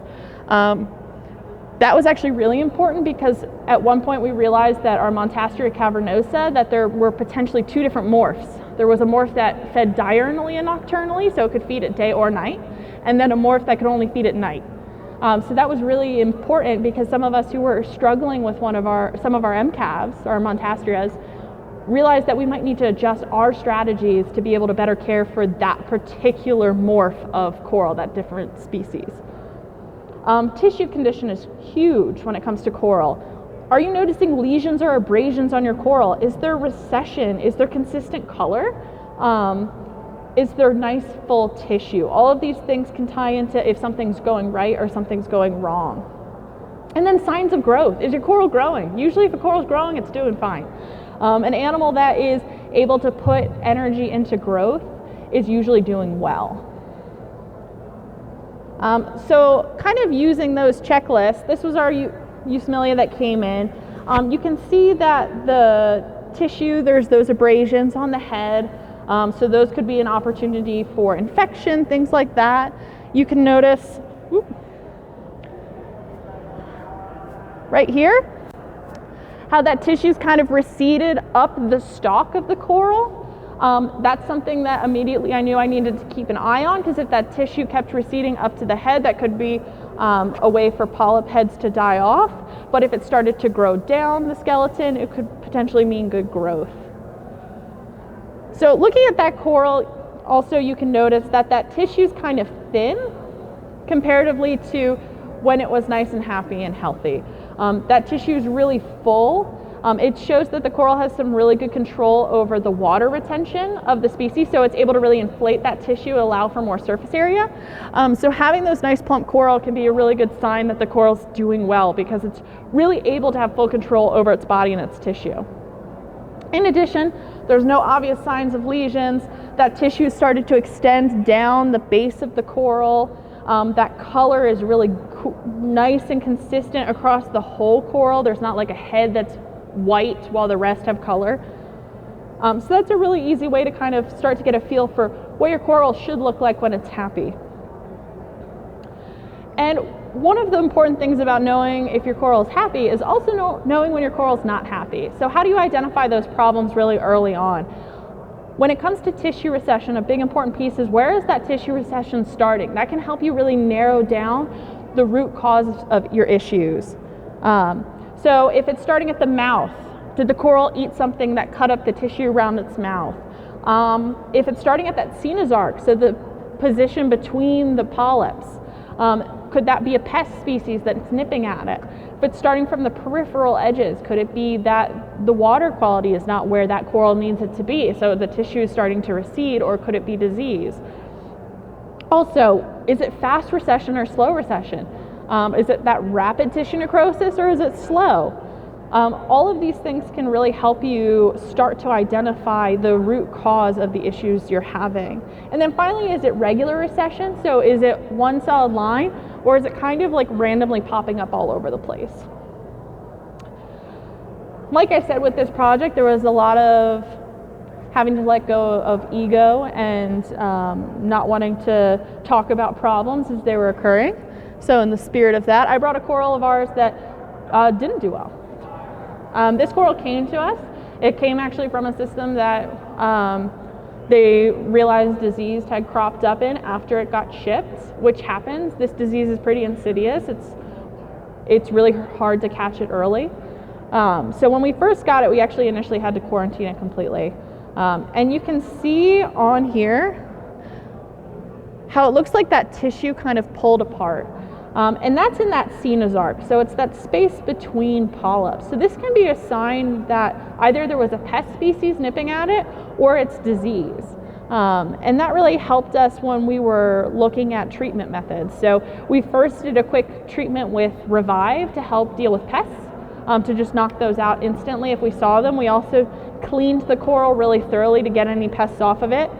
That was actually really important because at one point we realized that our Montastria cavernosa, that there were potentially two different morphs. There was a morph that fed diurnally and nocturnally, so it could feed at day or night, and then a morph that could only feed at night. So that was really important because some of us who were struggling with some of our MCAVs, our Montastrias, realized that we might need to adjust our strategies to be able to better care for that particular morph of coral, that different species. Tissue condition is huge when it comes to coral. Are you noticing lesions or abrasions on your coral? Is there recession? Is there consistent color? Is there nice full tissue? All of these things can tie into if something's going right or something's going wrong. And then signs of growth. Is your coral growing? Usually if a coral's growing, it's doing fine. An animal that is able to put energy into growth is usually doing well. So kind of using those checklists, this was our Eusmelia that came in. You can see that the tissue, there's those abrasions on the head, so those could be an opportunity for infection, things like that. You can notice right here how that tissue's kind of receded up the stalk of the coral. That's something that immediately I knew I needed to keep an eye on, because if that tissue kept receding up to the head, that could be a way for polyp heads to die off. But if it started to grow down the skeleton, it could potentially mean good growth. So looking at that coral, also you can notice that that tissue's kind of thin comparatively to when it was nice and happy and healthy. That tissue is really full. It shows that the coral has some really good control over the water retention of the species, so it's able to really inflate that tissue, allow for more surface area. So having those nice plump coral can be a really good sign that the coral's doing well, because it's really able to have full control over its body and its tissue. In addition, there's no obvious signs of lesions. That tissue started to extend down the base of the coral. That color is really nice and consistent across the whole coral. There's not like a head that's white while the rest have color. So that's a really easy way to kind of start to get a feel for what your coral should look like when it's happy. And one of the important things about knowing if your coral is happy is also knowing when your coral is not happy. So how do you identify those problems really early on? When it comes to tissue recession, a big important piece is where is that tissue recession starting? That can help you really narrow down the root cause of your issues. So if it's starting at the mouth, did the coral eat something that cut up the tissue around its mouth? If it's starting at that cenosarc, so the position between the polyps, could that be a pest species that's nipping at it? If it's starting from the peripheral edges, could it be that the water quality is not where that coral needs it to be, so the tissue is starting to recede, or could it be disease? Also, is it fast recession or slow recession? Is it that rapid tissue necrosis, or is it slow? All of these things can really help you start to identify the root cause of the issues you're having. And then finally, is it regular recession? So is it one solid line, or is it kind of like randomly popping up all over the place? Like I said, with this project, there was a lot of having to let go of ego and not wanting to talk about problems as they were occurring. So in the spirit of that, I brought a coral of ours that didn't do well. This coral came to us. It came actually from a system that they realized disease had cropped up in after it got shipped, which happens. This disease is pretty insidious. It's really hard to catch it early. So when we first got it, we actually initially had to quarantine it completely. And you can see on here how it looks like that tissue kind of pulled apart. And that's in that cenosarc, so it's that space between polyps. So this can be a sign that either there was a pest species nipping at it or it's disease. And that really helped us when we were looking at treatment methods. So we first did a quick treatment with Revive to help deal with pests, to just knock those out instantly if we saw them. We also cleaned the coral really thoroughly to get any pests off of it.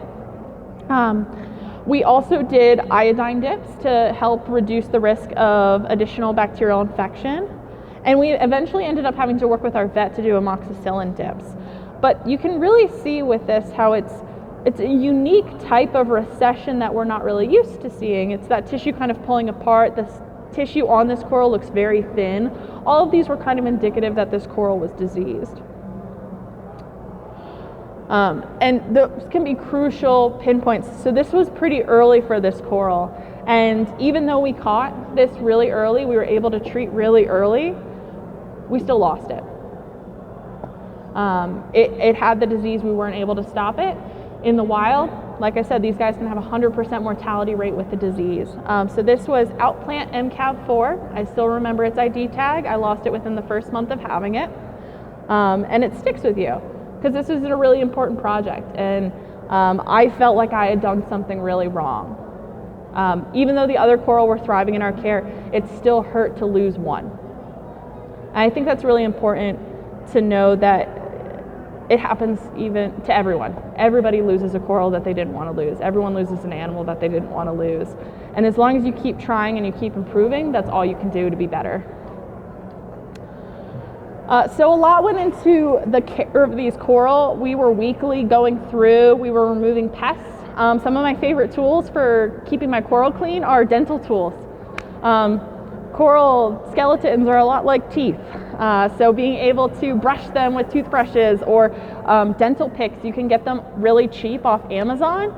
We also did iodine dips to help reduce the risk of additional bacterial infection. And we eventually ended up having to work with our vet to do amoxicillin dips. But you can really see with this how it's a unique type of recession that we're not really used to seeing. It's that tissue kind of pulling apart. This tissue on this coral looks very thin. All of these were kind of indicative that this coral was diseased. And those can be crucial pinpoints. So this was pretty early for this coral. And even though we caught this really early, we were able to treat really early, we still lost it. It had the disease, we weren't able to stop it. In the wild, like I said, these guys can have 100% mortality rate with the disease. So this was Outplant MCAV4. I still remember its ID tag. I lost it within the first month of having it. And it sticks with you, because this is a really important project, and I felt like I had done something really wrong. Even though the other coral were thriving in our care, it still hurt to lose one. And I think that's really important to know, that it happens even to everyone. Everybody loses a coral that they didn't want to lose. Everyone loses an animal that they didn't want to lose. And as long as you keep trying and you keep improving, that's all you can do to be better. So a lot went into the care of these coral. We were weekly going through, we were removing pests. Some of my favorite tools for keeping my coral clean are dental tools. Coral skeletons are a lot like teeth. So being able to brush them with toothbrushes or dental picks, you can get them really cheap off Amazon.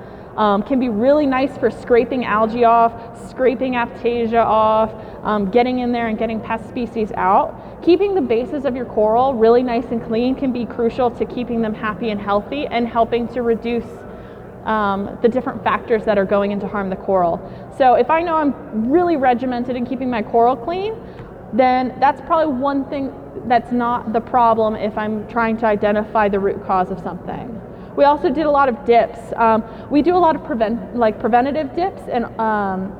Can be really nice for scraping algae off, scraping aphtasia off, getting in there and getting pest species out. Keeping the bases of your coral really nice and clean can be crucial to keeping them happy and healthy, and helping to reduce the different factors that are going in to harm the coral. So if I know I'm really regimented in keeping my coral clean, then that's probably one thing that's not the problem if I'm trying to identify the root cause of something. We also did a lot of dips. We do a lot of preventative dips, and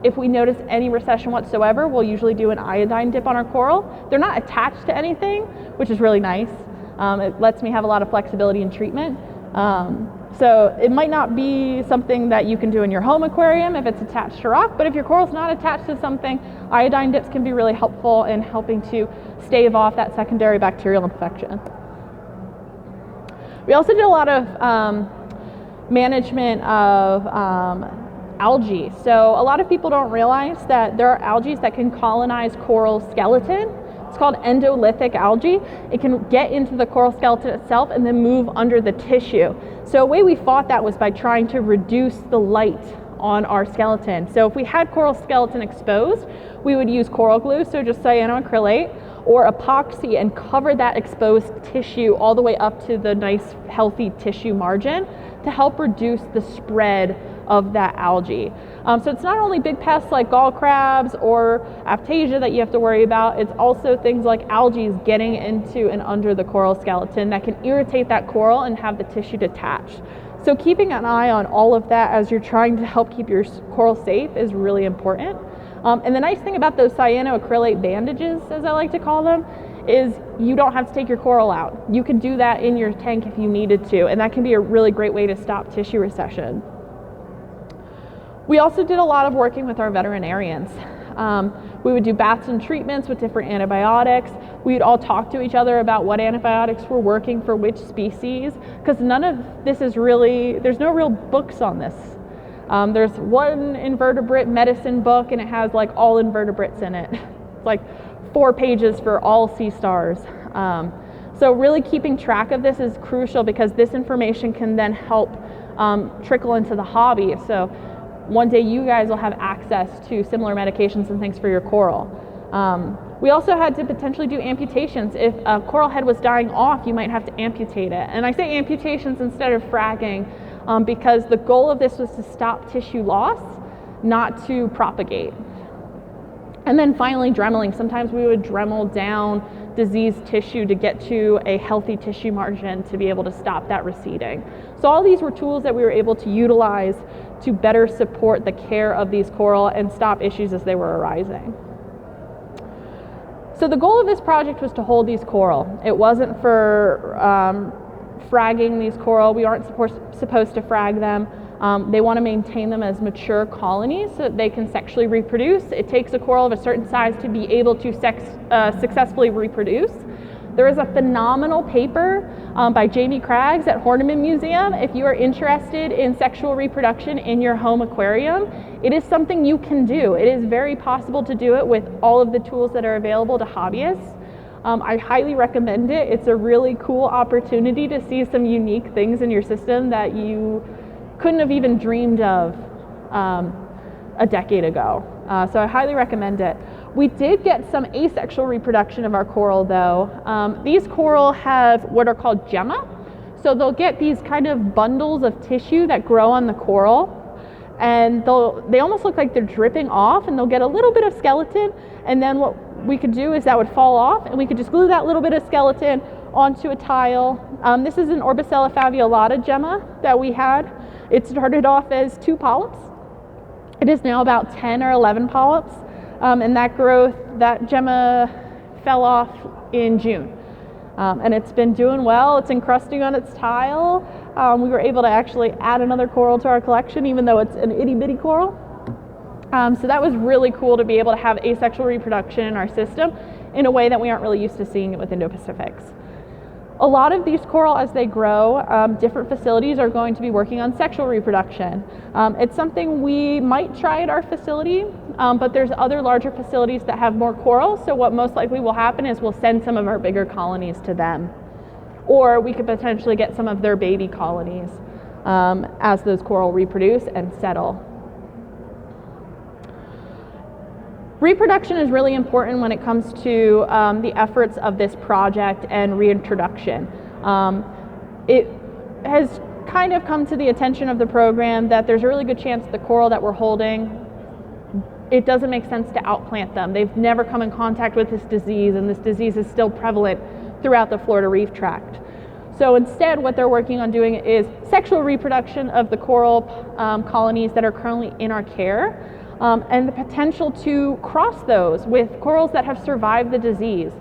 if we notice any recession whatsoever, we'll usually do an iodine dip on our coral. They're not attached to anything, which is really nice. It lets me have a lot of flexibility in treatment. So it might not be something that you can do in your home aquarium if it's attached to rock, but if your coral's not attached to something, iodine dips can be really helpful in helping to stave off that secondary bacterial infection. We also did a lot of management of algae. So a lot of people don't realize that there are algae that can colonize coral skeleton. It's called endolithic algae. It can get into the coral skeleton itself and then move under the tissue. So a way we fought that was by trying to reduce the light on our skeleton. So if we had coral skeleton exposed, we would use coral glue, so just cyanoacrylate, or epoxy, and cover that exposed tissue all the way up to the nice healthy tissue margin to help reduce the spread of that algae. So it's not only big pests like gall crabs or aptasia that you have to worry about, it's also things like algae getting into and under the coral skeleton that can irritate that coral and have the tissue detached. So keeping an eye on all of that as you're trying to help keep your coral safe is really important. And the nice thing about those cyanoacrylate bandages, as I like to call them, is you don't have to take your coral out. You can do that in your tank if you needed to, and that can be a really great way to stop tissue recession. We also did a lot of working with our veterinarians. We would do baths and treatments with different antibiotics. We would all talk to each other about what antibiotics were working for which species, because none of this is really, there's no real books on this. There's one invertebrate medicine book, and it has like all invertebrates in it. It's like 4 pages for all sea stars. So really keeping track of this is crucial, because this information can then help trickle into the hobby. So one day you guys will have access to similar medications and things for your coral. We also had to potentially do amputations. If a coral head was dying off, you might have to amputate it. And I say amputations instead of fragging because the goal of this was to stop tissue loss, not to propagate. And then finally, dremeling. Sometimes we would dremel down diseased tissue to get to a healthy tissue margin to be able to stop that receding. So all these were tools that we were able to utilize to better support the care of these coral and stop issues as they were arising. So the goal of this project was to hold these coral. It wasn't for fragging these coral. We aren't supposed to frag them. They want to maintain them as mature colonies so that they can sexually reproduce. It takes a coral of a certain size to be able to successfully reproduce. There is a phenomenal paper by Jamie Craggs at Horniman Museum. If you are interested in sexual reproduction in your home aquarium, it is something you can do. It is very possible to do it with all of the tools that are available to hobbyists. I highly recommend it. It's a really cool opportunity to see some unique things in your system that you couldn't have even dreamed of a decade ago. So I highly recommend it. We did get some asexual reproduction of our coral though. These coral have what are called gemma. So they'll get these kind of bundles of tissue that grow on the coral, and they almost look like they're dripping off, and they'll get a little bit of skeleton, and then what we could do is that would fall off, and we could just glue that little bit of skeleton onto a tile. This is an Orbicella faviolata gemma that we had. It started off as 2 polyps. It is now about 10 or 11 polyps. And that gemma fell off in June. And it's been doing well. It's encrusting on its tile. We were able to actually add another coral to our collection, even though it's an itty bitty coral. So that was really cool to be able to have asexual reproduction in our system in a way that we aren't really used to seeing it with Indo-Pacifics. A lot of these coral, as they grow, different facilities are going to be working on sexual reproduction. It's something we might try at our facility, but there's other larger facilities that have more coral, so what most likely will happen is we'll send some of our bigger colonies to them. Or we could potentially get some of their baby colonies as those coral reproduce and settle. Reproduction is really important when it comes to the efforts of this project and reintroduction. It has kind of come to the attention of the program that there's a really good chance the coral that we're holding, it doesn't make sense to outplant them. They've never come in contact with this disease, and this disease is still prevalent throughout the Florida Reef Tract. So instead, what they're working on doing is sexual reproduction of the coral colonies that are currently in our care. And the potential to cross those with corals that have survived the disease.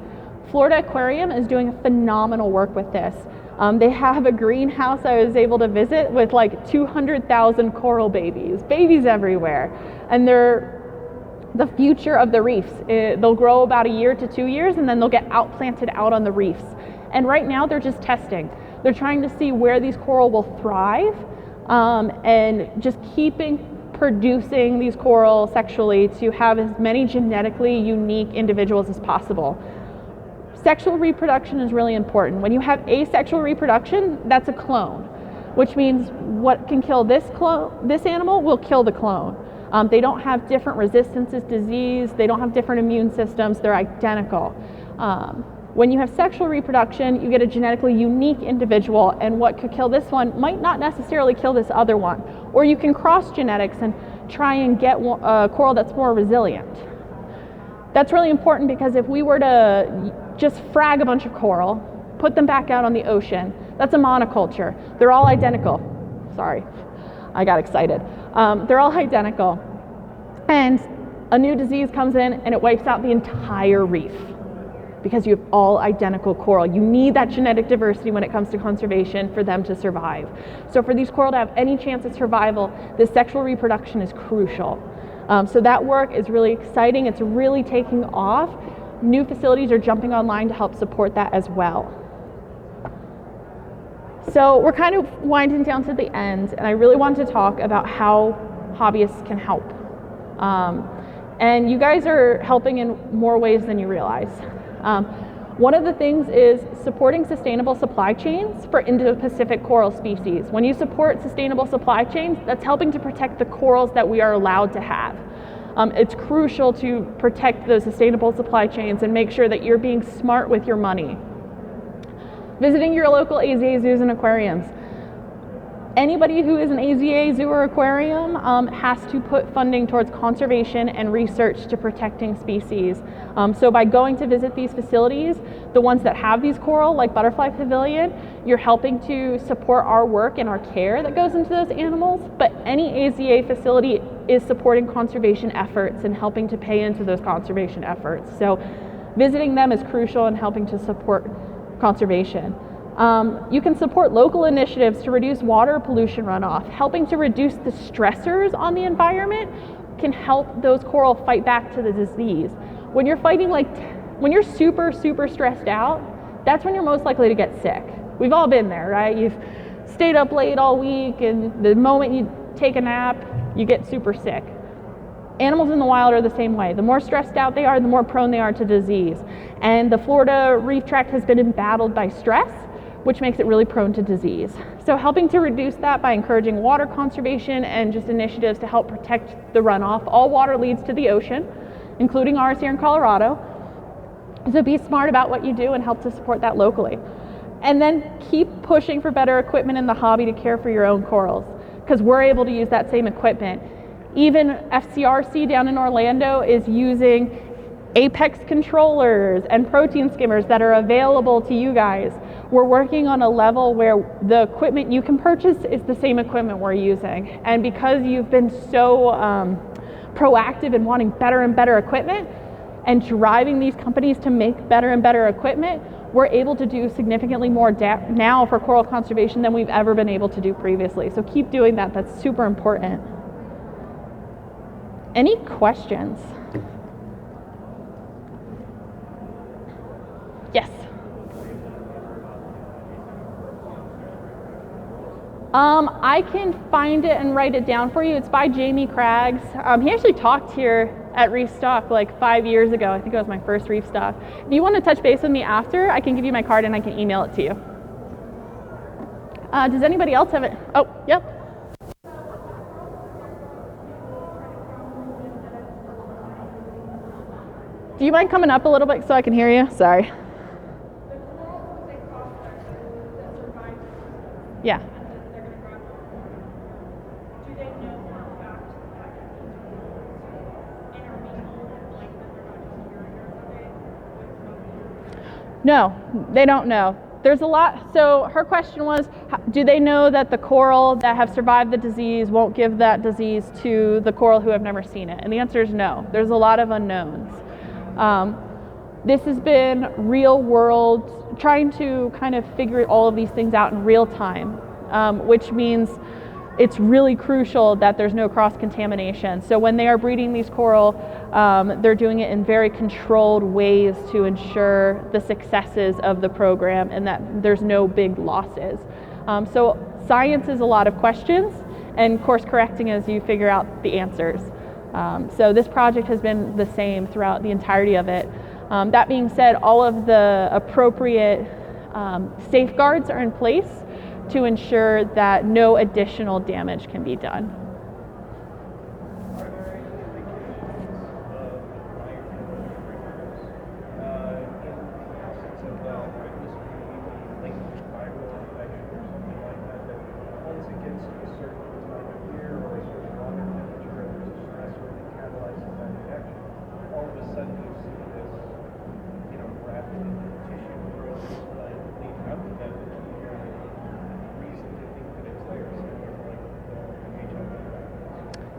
Florida Aquarium is doing phenomenal work with this. They have a greenhouse I was able to visit with like 200,000 coral babies everywhere. And they're the future of the reefs. They'll grow about a year to 2 years, and then they'll get outplanted out on the reefs. And right now they're just testing. They're trying to see where these coral will thrive and just producing these coral sexually to have as many genetically unique individuals as possible. Sexual reproduction is really important. When you have asexual reproduction, that's a clone, which means what can kill this animal will kill the clone. They don't have different resistances, disease, they don't have different immune systems, they're identical. When you have sexual reproduction, you get a genetically unique individual, and what could kill this one might not necessarily kill this other one. Or you can cross genetics and try and get a coral that's more resilient. That's really important because if we were to just frag a bunch of coral, put them back out on the ocean, that's a monoculture. They're all identical. Sorry, I got excited. They're all identical. And a new disease comes in and it wipes out the entire reef because you have all identical coral. You need that genetic diversity when it comes to conservation for them to survive. So for these coral to have any chance of survival, this sexual reproduction is crucial. So that work is really exciting. It's really taking off. New facilities are jumping online to help support that as well. So we're kind of winding down to the end, and I really wanted to talk about how hobbyists can help. And you guys are helping in more ways than you realize. One of the things is supporting sustainable supply chains for Indo-Pacific coral species. When you support sustainable supply chains, that's helping to protect the corals that we are allowed to have. It's crucial to protect those sustainable supply chains and make sure that you're being smart with your money. Visiting your local AZA zoos and aquariums. Anybody who is an AZA zoo or aquarium has to put funding towards conservation and research to protecting species. So by going to visit these facilities, the ones that have these coral, like Butterfly Pavilion, you're helping to support our work and our care that goes into those animals, but any AZA facility is supporting conservation efforts and helping to pay into those conservation efforts. So visiting them is crucial in helping to support conservation. You can support local initiatives to reduce water pollution runoff. Helping to reduce the stressors on the environment can help those coral fight back to the disease. When you're fighting, when you're super, super stressed out, that's when you're most likely to get sick. We've all been there, right? You've stayed up late all week, and the moment you take a nap, you get super sick. Animals in the wild are the same way. The more stressed out they are, the more prone they are to disease. And the Florida Reef Tract has been embattled by stress, which makes it really prone to disease. So helping to reduce that by encouraging water conservation and just initiatives to help protect the runoff. All water leads to the ocean, including ours here in Colorado. So be smart about what you do and help to support that locally. And then keep pushing for better equipment in the hobby to care for your own corals, because we're able to use that same equipment. Even FCRC down in Orlando is using Apex controllers and protein skimmers that are available to you guys. We're working on a level where the equipment you can purchase is the same equipment we're using. And because you've been so proactive in wanting better and better equipment and driving these companies to make better and better equipment, we're able to do significantly more now for coral conservation than we've ever been able to do previously. So keep doing that. That's super important. Any questions? Yes. I can find it and write it down for you. It's by Jamie Craggs. He actually talked here at Reef Stock like 5 years ago. I think it was my first Reef Stock. If you want to touch base with me after, I can give you my card and I can email it to you. Does anybody else have it? Oh, yep. Do you mind coming up a little bit so I can hear you? Sorry. Yeah. No, they don't know. There's a lot. So her question was, do they know that the coral that have survived the disease won't give that disease to the coral who have never seen it? And the answer is no. There's a lot of unknowns. This has been real world, trying to kind of figure all of these things out in real time, which means it's really crucial that there's no cross-contamination. So when they are breeding these coral, they're doing it in very controlled ways to ensure the successes of the program and that there's no big losses. So science is a lot of questions, and course correcting as you figure out the answers. So this project has been the same throughout the entirety of it. That being said, all of the appropriate safeguards are in place to ensure that no additional damage can be done.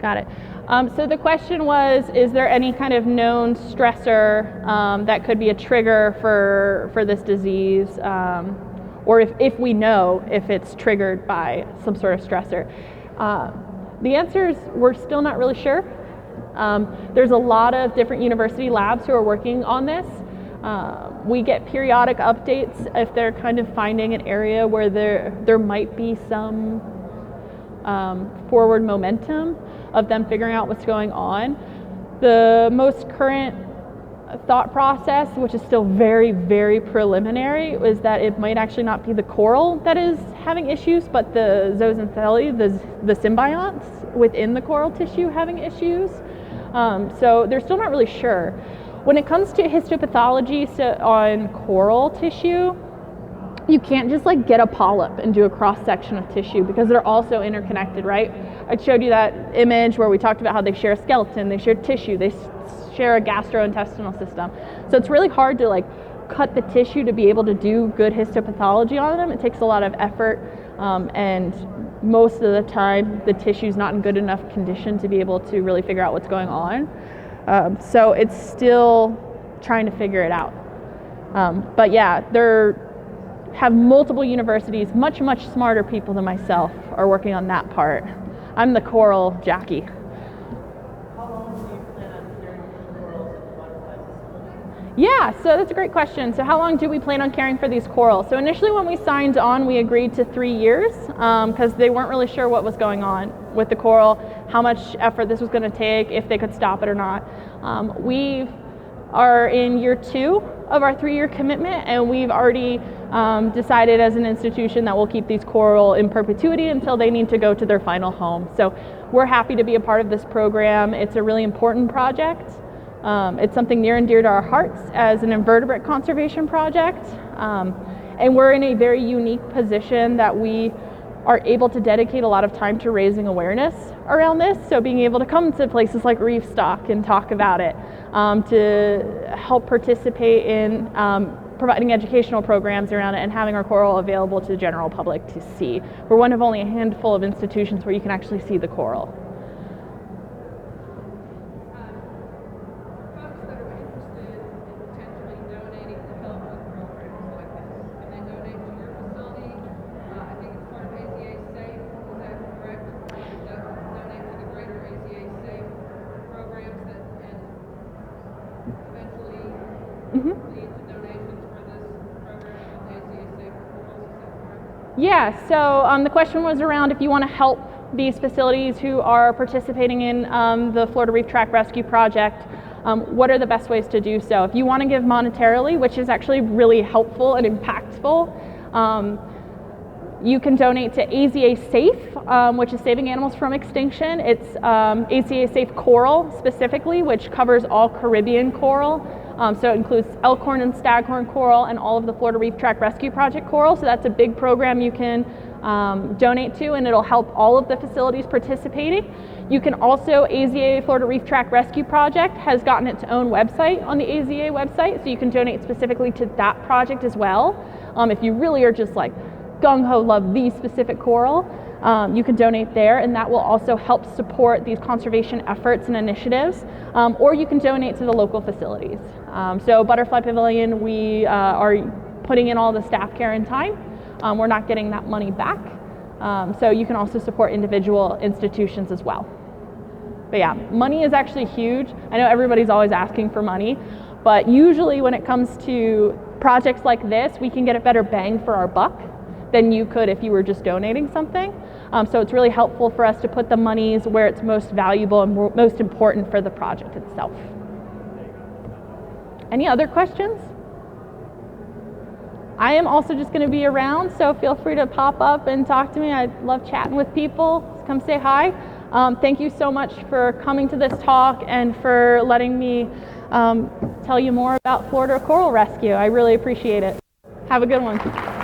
Got it. So the question was, is there any kind of known stressor that could be a trigger for this disease, or if we know if it's triggered by some sort of stressor? The answer is we're still not really sure. There's a lot of different university labs who are working on this. We get periodic updates if they're kind of finding an area where there might be some forward momentum of them figuring out what's going on. The most current thought process, which is still very, very preliminary, is that it might actually not be the coral that is having issues, but the zooxanthellae, the symbionts within the coral tissue having issues. So they're still not really sure. When it comes to histopathology on coral tissue, you can't just like get a polyp and do a cross section of tissue because they're also interconnected, right? I showed you that image where we talked about how they share a skeleton, they share tissue, they share a gastrointestinal system. So it's really hard to like cut the tissue to be able to do good histopathology on them. It takes a lot of effort, and most of the time the tissue's not in good enough condition to be able to really figure out what's going on. So it's still trying to figure it out. But yeah, have multiple universities, much smarter people than myself, are working on that part. I'm the coral jockey. How long do you plan on caring for corals at the butterfly facility? Yeah, so that's a great question. So how long do we plan on caring for these corals? So initially when we signed on, we agreed to 3 years because they weren't really sure what was going on with the coral, how much effort this was going to take, if they could stop it or not. We are in year 2 of our 3-year commitment, and we've already decided as an institution that we'll keep these coral in perpetuity until they need to go to their final home. So we're happy to be a part of this program. It's a really important project. It's something near and dear to our hearts as an invertebrate conservation project. And we're in a very unique position that we are able to dedicate a lot of time to raising awareness around this. So being able to come to places like Reefs and talk about it, to help participate in providing educational programs around it and having our coral available to the general public to see. We're one of only a handful of institutions where you can actually see the coral. Folks that are interested in potentially donating to help with programs like this, can they donate to your facility? I think it's part of AZA Safe, is that correct? Donate to the greater AZA Safe programs that and eventually lead to donations for this program with AZA Safe corals, is that correct? Yeah, so the question was around if you want to help these facilities who are participating in the Florida Reef Tract Rescue Project, what are the best ways to do so? If you want to give monetarily, which is actually really helpful and impactful, you can donate to AZA Safe, which is Saving Animals from Extinction. It's AZA Safe Coral specifically, which covers all Caribbean coral. So it includes elkhorn and staghorn coral and all of the Florida Reef Tract Rescue Project coral. So that's a big program you can donate to, and it'll help all of the facilities participating. You can also, AZA Florida Reef Tract Rescue Project has gotten its own website on the AZA website, so you can donate specifically to that project as well. If you really are just like gung-ho love the specific coral, you can donate there, and that will also help support these conservation efforts and initiatives, or you can donate to the local facilities. So Butterfly Pavilion, we are putting in all the staff care and time. We're not getting that money back. So you can also support individual institutions as well. But yeah, money is actually huge. I know everybody's always asking for money, but usually when it comes to projects like this, we can get a better bang for our buck than you could if you were just donating something. So it's really helpful for us to put the monies where it's most valuable and most important for the project itself. Any other questions? I am also just going to be around, so feel free to pop up and talk to me. I love chatting with people. Come say hi. Thank you so much for coming to this talk and for letting me tell you more about Florida coral rescue. I really appreciate it. Have a good one.